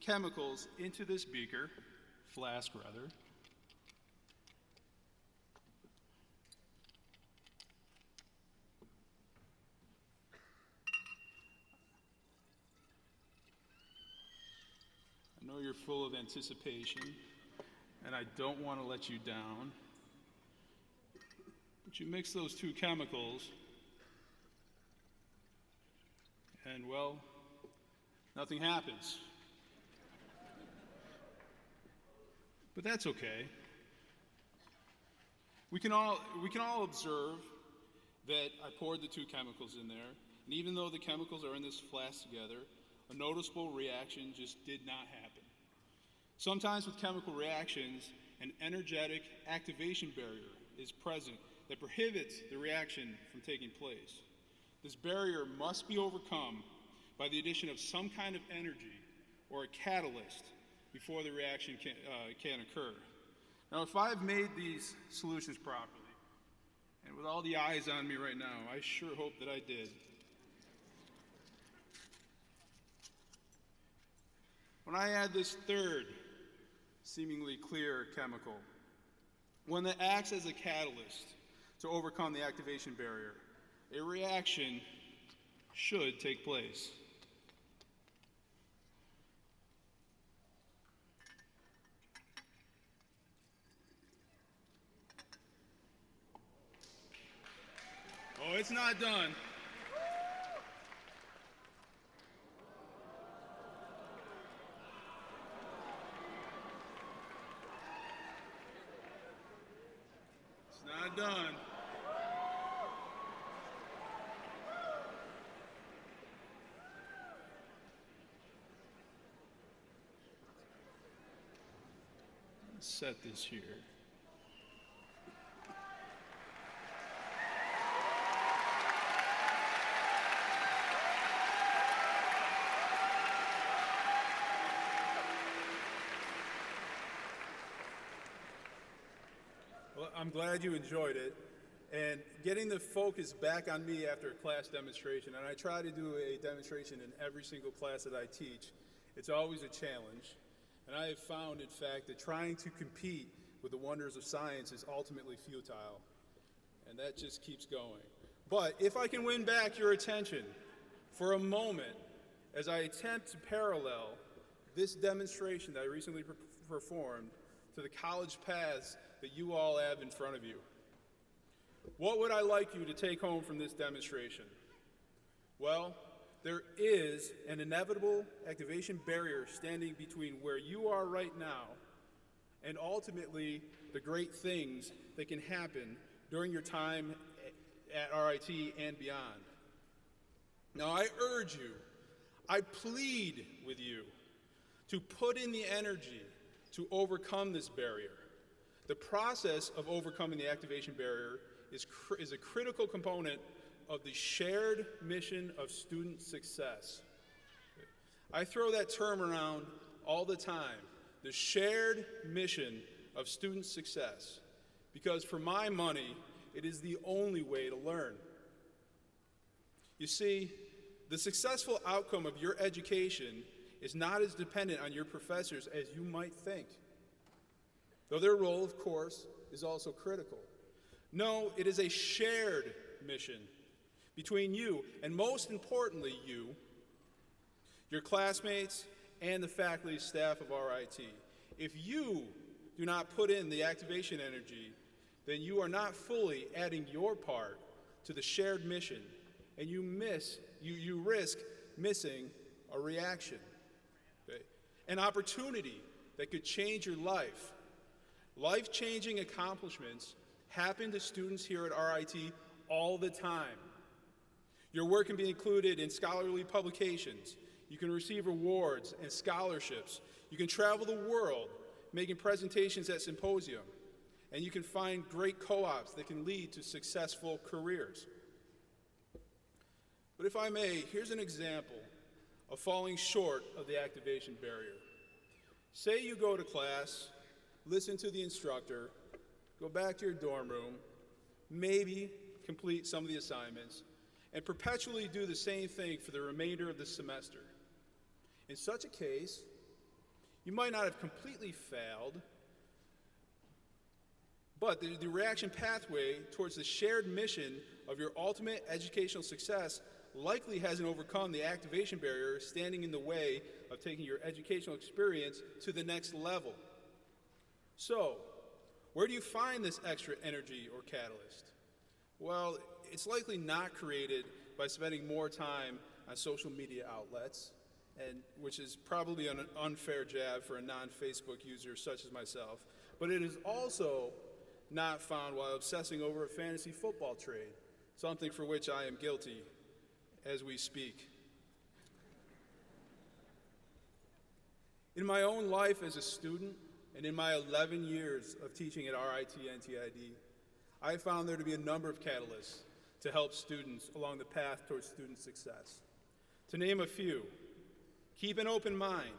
Speaker 2: chemicals into this beaker, flask rather, I know you're full of anticipation, and I don't want to let you down. But you mix those two chemicals, and well, nothing happens. But that's okay. We can all observe that I poured the two chemicals in there, and even though the chemicals are in this flask together, a noticeable reaction just did not happen. Sometimes with chemical reactions, an energetic activation barrier is present that prohibits the reaction from taking place. This barrier must be overcome by the addition of some kind of energy or a catalyst before the reaction can occur. Now, if I've made these solutions properly, and with all the eyes on me right now, I sure hope that I did. When I add this third, seemingly clear chemical, one that acts as a catalyst to overcome the activation barrier, a reaction should take place. Oh, it's not done. It's not done. Let's set this here. Well, I'm glad you enjoyed it, and getting the focus back on me after a class demonstration, and I try to do a demonstration in every single class that I teach. It's always a challenge, and I have found, in fact, that trying to compete with the wonders of science is ultimately futile, and that just keeps going. But if I can win back your attention for a moment as I attempt to parallel this demonstration that I recently performed to the college paths that you all have in front of you. What would I like you to take home from this demonstration? Well, there is an inevitable activation barrier standing between where you are right now and ultimately the great things that can happen during your time at RIT and beyond. Now, I urge you, I plead with you to put in the energy to overcome this barrier. The process of overcoming the activation barrier is a critical component of the shared mission of student success. I throw that term around all the time, the shared mission of student success, because for my money, it is the only way to learn. You see, the successful outcome of your education is not as dependent on your professors as you might think, though their role, of course, is also critical. No, it is a shared mission between you, and most importantly, you, your classmates, and the faculty staff of RIT. If you do not put in the activation energy, then you are not fully adding your part to the shared mission, and you risk missing a reaction, okay? An opportunity that could change your life. Life-changing accomplishments happen to students here at RIT all the time. Your work can be included in scholarly publications. You can receive awards and scholarships. You can travel the world making presentations at symposium. And you can find great co-ops that can lead to successful careers. But if I may, here's an example of falling short of the activation barrier. Say you go to class, listen to the instructor, go back to your dorm room, maybe complete some of the assignments, and perpetually do the same thing for the remainder of the semester. In such a case, you might not have completely failed, but the reaction pathway towards the shared mission of your ultimate educational success likely hasn't overcome the activation barrier standing in the way of taking your educational experience to the next level. So, where do you find this extra energy or catalyst? Well, it's likely not created by spending more time on social media outlets, and which is probably an unfair jab for a non-Facebook user such as myself, but it is also not found while obsessing over a fantasy football trade, something for which I am guilty as we speak. In my own life as a student, and in my 11 years of teaching at RIT NTID, I have found there to be a number of catalysts to help students along the path towards student success. To name a few, keep an open mind,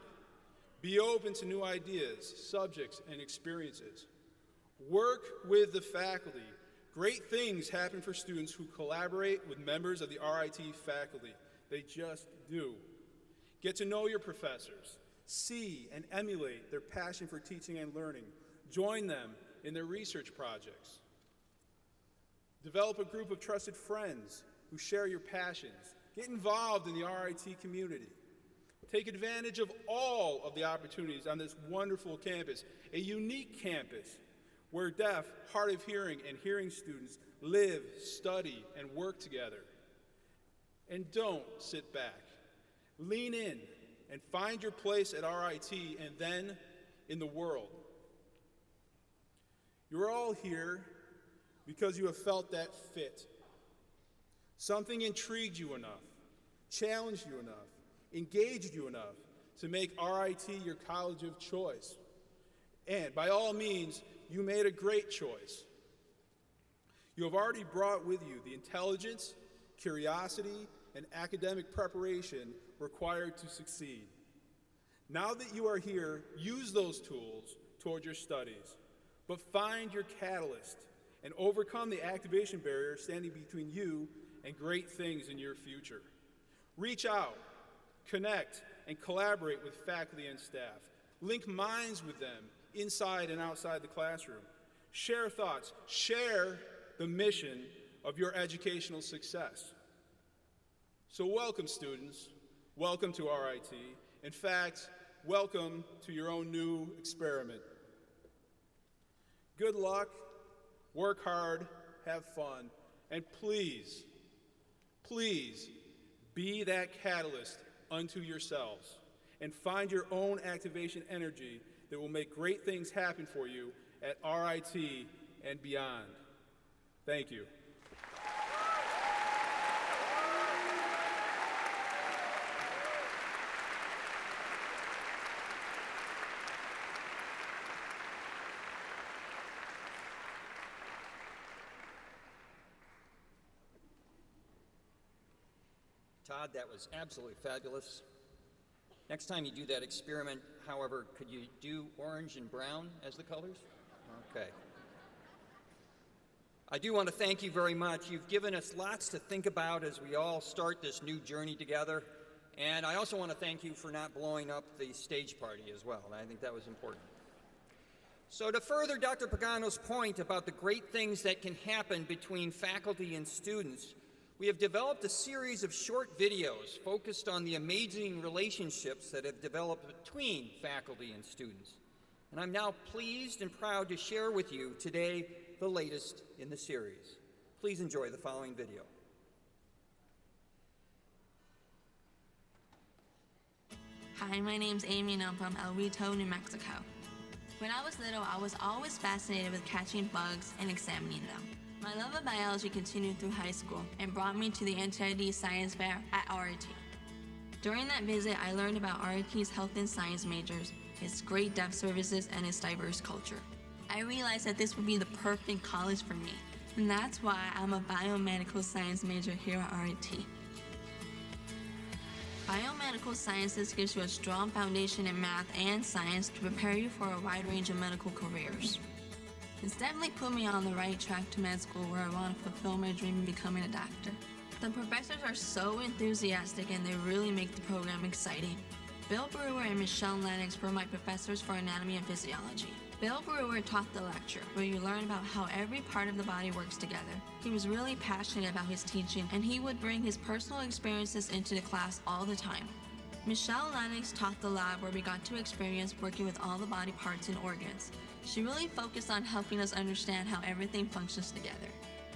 Speaker 2: be open to new ideas, subjects, and experiences. Work with the faculty. Great things happen for students who collaborate with members of the RIT faculty. They just do. Get to know your professors. See and emulate their passion for teaching and learning. Join them in their research projects. Develop a group of trusted friends who share your passions. Get involved in the RIT community. Take advantage of all of the opportunities on this wonderful campus, a unique campus where deaf, hard of hearing, and hearing students live, study, and work together. And don't sit back. Lean in and find your place at RIT and then in the world. You're all here because you have felt that fit. Something intrigued you enough, challenged you enough, engaged you enough to make RIT your college of choice. And by all means, you made a great choice. You have already brought with you the intelligence, curiosity, and academic preparation required to succeed. Now that you are here, use those tools toward your studies, but find your catalyst and overcome the activation barrier standing between you and great things in your future. Reach out, connect, and collaborate with faculty and staff. Link minds with them inside and outside the classroom. Share thoughts. Share the mission of your educational success. So welcome, students. Welcome to RIT. In fact, welcome to your own new experiment. Good luck, work hard, have fun, and please, please be that catalyst unto yourselves and find your own activation energy that will make great things happen for you at RIT and beyond. Thank you.
Speaker 6: Todd, that was absolutely fabulous. Next time you do that experiment, however, could you do orange and brown as the colors? Okay. I do want to thank you very much. You've given us lots to think about as we all start this new journey together. And I also want to thank you for not blowing up the stage party as well. I think that was important. So to further Dr. Pagano's point about the great things that can happen between faculty and students, we have developed a series of short videos focused on the amazing relationships that have developed between faculty and students. And I'm now pleased and proud to share with you today the latest in the series. Please enjoy the following video.
Speaker 11: Hi, my name's Amy and I'm from El Rito, New Mexico. When I was little, I was always fascinated with catching bugs and examining them. My love of biology continued through high school and brought me to the NTID Science Fair at RIT. During that visit, I learned about RIT's health and science majors, its great deaf services, and its diverse culture. I realized that this would be the perfect college for me, and that's why I'm a biomedical science major here at RIT. Biomedical sciences gives you a strong foundation in math and science to prepare you for a wide range of medical careers. It's definitely put me on the right track to med school where I want to fulfill my dream of becoming a doctor. The professors are so enthusiastic and they really make the program exciting. Bill Brewer and Michelle Lennox were my professors for anatomy and physiology. Bill Brewer taught the lecture, where you learn about how every part of the body works together. He was really passionate about his teaching, and he would bring his personal experiences into the class all the time. Michelle Lennox taught the lab where we got to experience working with all the body parts and organs. She really focused on helping us understand how everything functions together.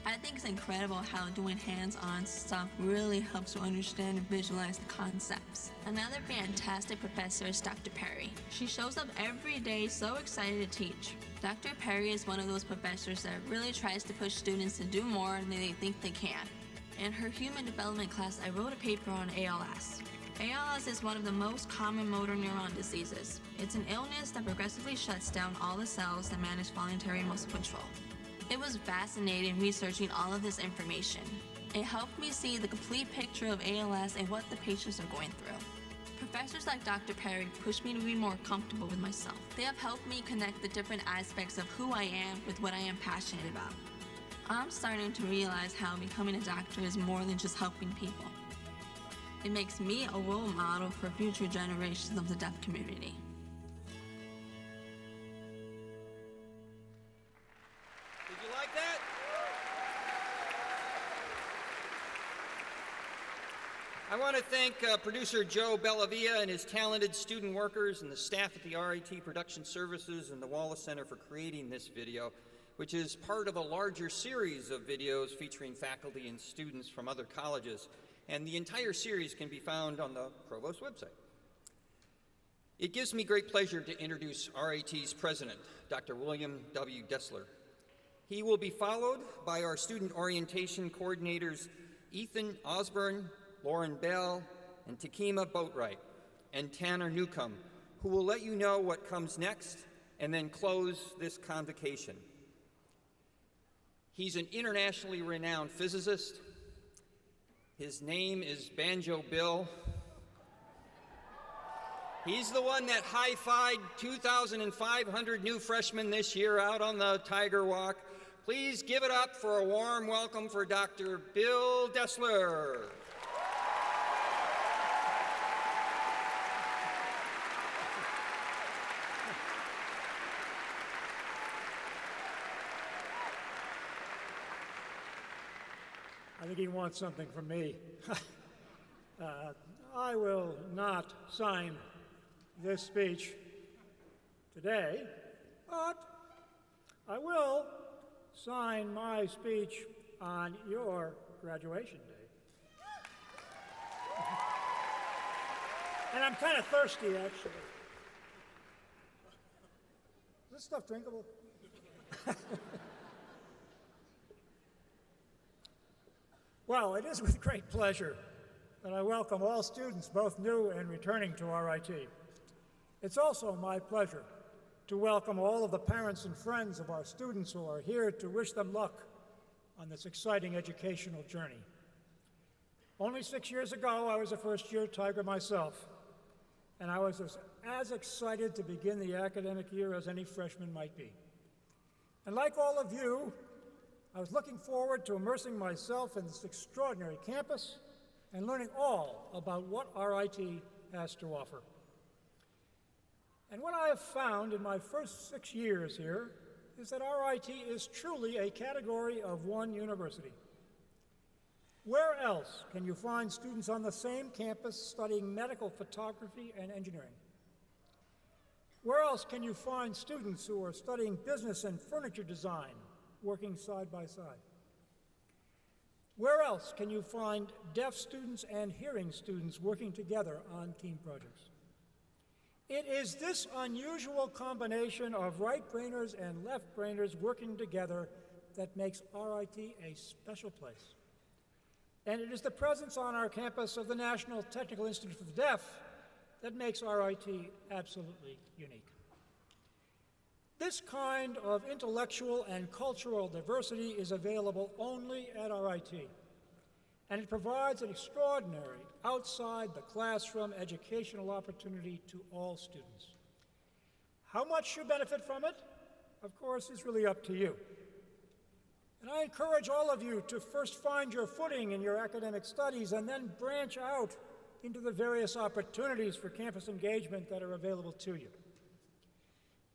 Speaker 11: I think it's incredible how doing hands-on stuff really helps you understand and visualize the concepts. Another fantastic professor is Dr. Perry. She shows up every day so excited to teach. Dr. Perry is one of those professors that really tries to push students to do more than they think they can. In her human development class, I wrote a paper on ALS. ALS is one of the most common motor neuron diseases. It's an illness that progressively shuts down all the cells that manage voluntary muscle control. It was fascinating researching all of this information. It helped me see the complete picture of ALS and what the patients are going through. Professors like Dr. Perry pushed me to be more comfortable with myself. They have helped me connect the different aspects of who I am with what I am passionate about. I'm starting to realize how becoming a doctor is more than just helping people. It makes me a role model for future generations of the deaf community.
Speaker 6: Did you like that? I want to thank producer Joe Bellavia and his talented student workers and the staff at the RIT Production Services and the Wallace Center for creating this video, which is part of a larger series of videos featuring faculty and students from other colleges. And the entire series can be found on the Provost website. It gives me great pleasure to introduce RIT's president, Dr. William W. Destler. He will be followed by our student orientation coordinators, Ethan Osborne, Lauren Bell, and Takima Boatwright, and Tanner Newcomb, who will let you know what comes next and then close this convocation. He's an internationally renowned physicist. His name is Banjo Bill. He's the one that high-fived 2,500 new freshmen this year out on the Tiger Walk. Please give it up for a warm welcome for Dr. Bill Destler.
Speaker 12: I think he wants something from me. I will not sign this speech today, but I will sign my speech on your graduation day. And I'm kind of thirsty, actually. Is this stuff drinkable? Well, it is with great pleasure that I welcome all students, both new and returning to RIT. It's also my pleasure to welcome all of the parents and friends of our students who are here to wish them luck on this exciting educational journey. Only 6 years ago, I was a first-year Tiger myself, and I was as excited to begin the academic year as any freshman might be. And like all of you, I was looking forward to immersing myself in this extraordinary campus and learning all about what RIT has to offer. And what I have found in my first 6 years here is that RIT is truly a category of one university. Where else can you find students on the same campus studying medical photography and engineering? Where else can you find students who are studying business and furniture design, working side by side? Where else can you find deaf students and hearing students working together on team projects? It is this unusual combination of right-brainers and left-brainers working together that makes RIT a special place. And it is the presence on our campus of the National Technical Institute for the Deaf that makes RIT absolutely unique. This kind of intellectual and cultural diversity is available only at RIT. and it provides an extraordinary, outside the classroom educational opportunity to all students. How much you benefit from it, of course, is really up to you. And I encourage all of you to first find your footing in your academic studies and then branch out into the various opportunities for campus engagement that are available to you.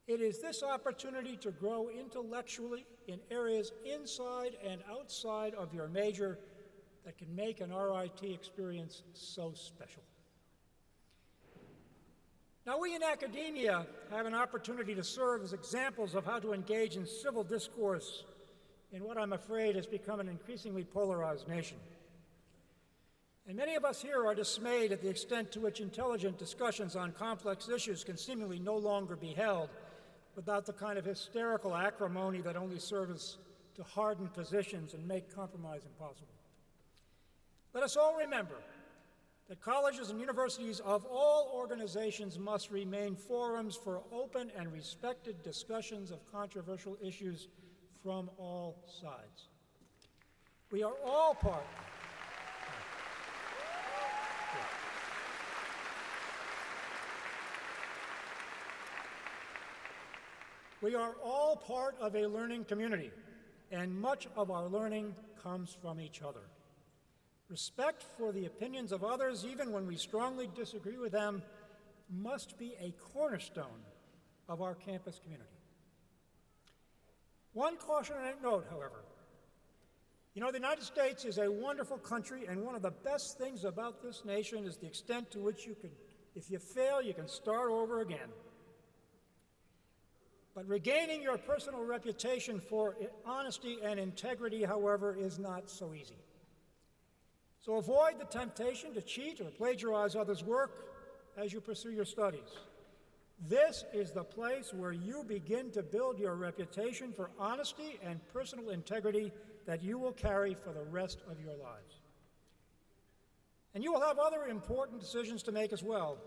Speaker 12: It is this opportunity to grow intellectually in areas inside and outside of your major that can make an RIT experience so special. Now, we in academia have an opportunity to serve as examples of how to engage in civil discourse in what I'm afraid has become an increasingly polarized nation. And many of us here are dismayed at the extent to which intelligent discussions on complex issues can seemingly no longer be held without the kind of hysterical acrimony that only serves to harden positions and make compromise impossible. Let us all remember that colleges and universities of all organizations must remain forums for open and respected discussions of controversial issues from all sides. We are all part. We are all part of a learning community, and much of our learning comes from each other. Respect for the opinions of others, even when we strongly disagree with them, must be a cornerstone of our campus community. One cautionary note, however. You know, the United States is a wonderful country, and one of the best things about this nation is the extent to which you can, if you fail, you can start over again. But regaining your personal reputation for honesty and integrity, however, is not so easy. So avoid the temptation to cheat or plagiarize others' work as you pursue your studies. This is the place where you begin to build your reputation for honesty and personal integrity that you will carry for the rest of your lives. And you will have other important decisions to make as well.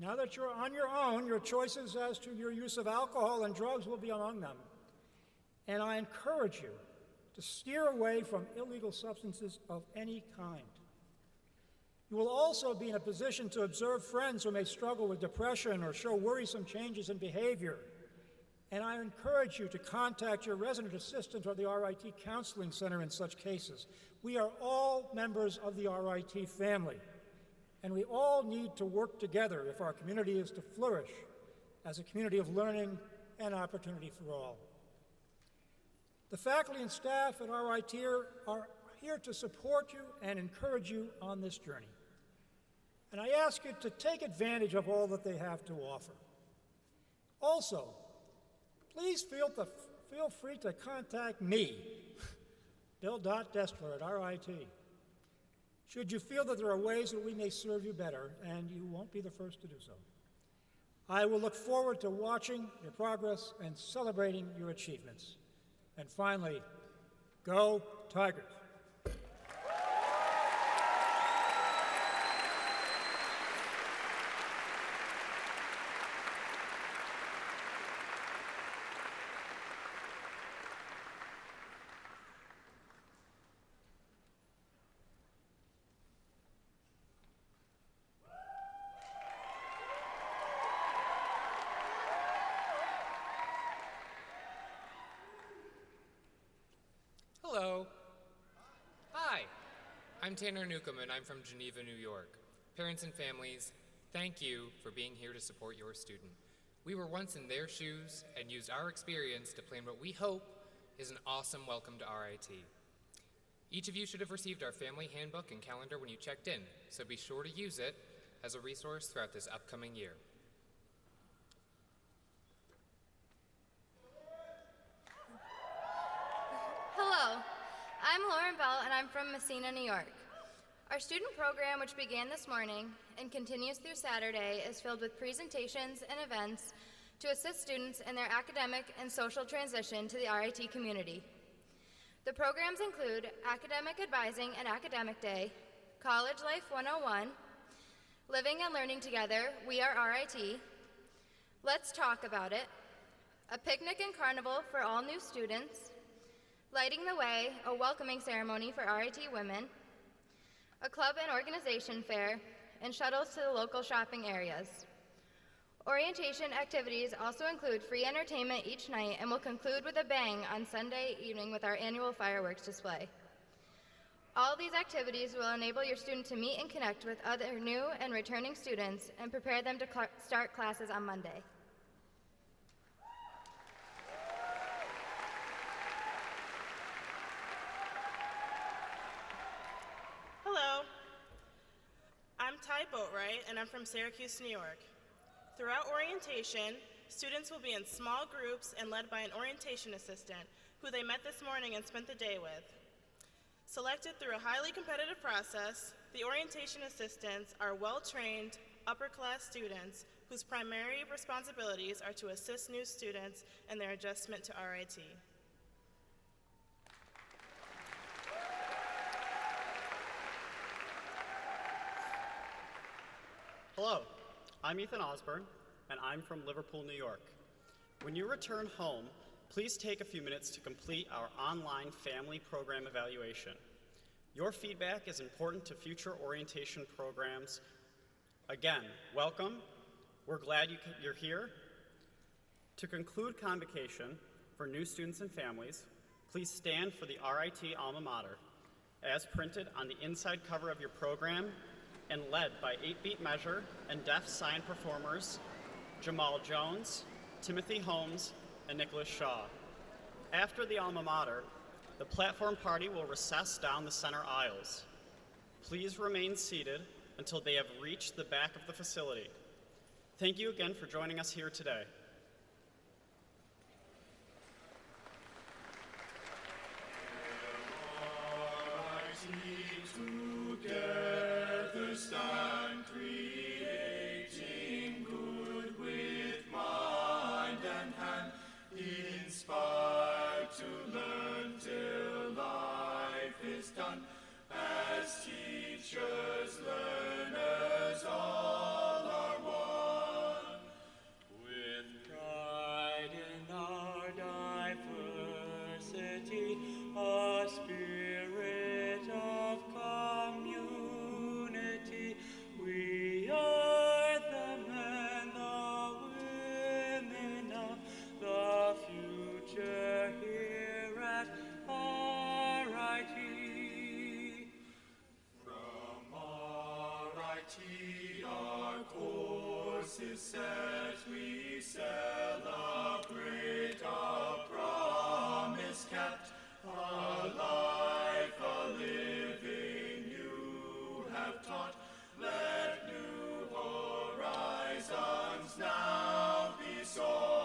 Speaker 12: Now that you're on your own, your choices as to your use of alcohol and drugs will be among them. And I encourage you to steer away from illegal substances of any kind. You will also be in a position to observe friends who may struggle with depression or show worrisome changes in behavior. And I encourage you to contact your resident assistant or the RIT Counseling Center in such cases. We are all members of the RIT family, and we all need to work together if our community is to flourish as a community of learning and opportunity for all. The faculty and staff at RIT are here to support you and encourage you on this journey. And I ask you to take advantage of all that they have to offer. Also, please feel free to contact me, Bill.Destler at RIT, should you feel that there are ways that we may serve you better, and you won't be the first to do so. I will look forward to watching your progress and celebrating your achievements. And finally, go Tigers!
Speaker 13: Hello. Hi, I'm Tanner Newcomb and I'm from Geneva, New York. Parents and families, thank you for being here to support your student. We were once in their shoes and used our experience to plan what we hope is an awesome welcome to RIT. Each of you should have received our family handbook and calendar when you checked in, so be sure to use it as a resource throughout this upcoming year.
Speaker 14: Hello, I'm Lauren Bell and I'm from Messina, New York. Our student program, which began this morning and continues through Saturday, is filled with presentations and events to assist students in their academic and social transition to the RIT community. The programs include Academic Advising and Academic Day, College Life 101, Living and Learning Together, We Are RIT, Let's Talk About It, a picnic and carnival for all new students, Lighting the Way, a welcoming ceremony for RIT women, a club and organization fair, and shuttles to the local shopping areas. Orientation activities also include free entertainment each night and will conclude with a bang on Sunday evening with our annual fireworks display. All these activities will enable your student to meet and connect with other new and returning students and prepare them to start classes on Monday.
Speaker 15: Hello, I'm Ty Boatwright, and I'm from Syracuse, New York. Throughout orientation, students will be in small groups and led by an orientation assistant, who they met this morning and spent the day with. Selected through a highly competitive process, the orientation assistants are well-trained, upper-class students whose primary responsibilities are to assist new students in their adjustment to RIT.
Speaker 16: Hello, I'm Ethan Osborne, and I'm from Liverpool, New York. When you return home, please take a few minutes to complete our online family program evaluation. Your feedback is important to future orientation programs. Again, welcome. We're glad you're here. To conclude Convocation for new students and families, please stand for the RIT alma mater, as printed on the inside cover of your program and led by 8-beat measure and deaf sign performers Jamal Jones, Timothy Holmes, and Nicholas Shaw. After the alma mater, the platform party will recess down the center aisles. Please remain seated until they have reached the back of the facility. Thank you again for joining us here today.
Speaker 1: Together stand, creating good with mind and hand, inspired to learn till life is done. As teachers, learners, all are one.
Speaker 3: With pride in our diversity, a spirit of community, we are the men, the women of the future here at RIT.
Speaker 1: From RIT, our course is set, we celebrate our promise kept, a life, a living you have taught. Let new horizons now be sought.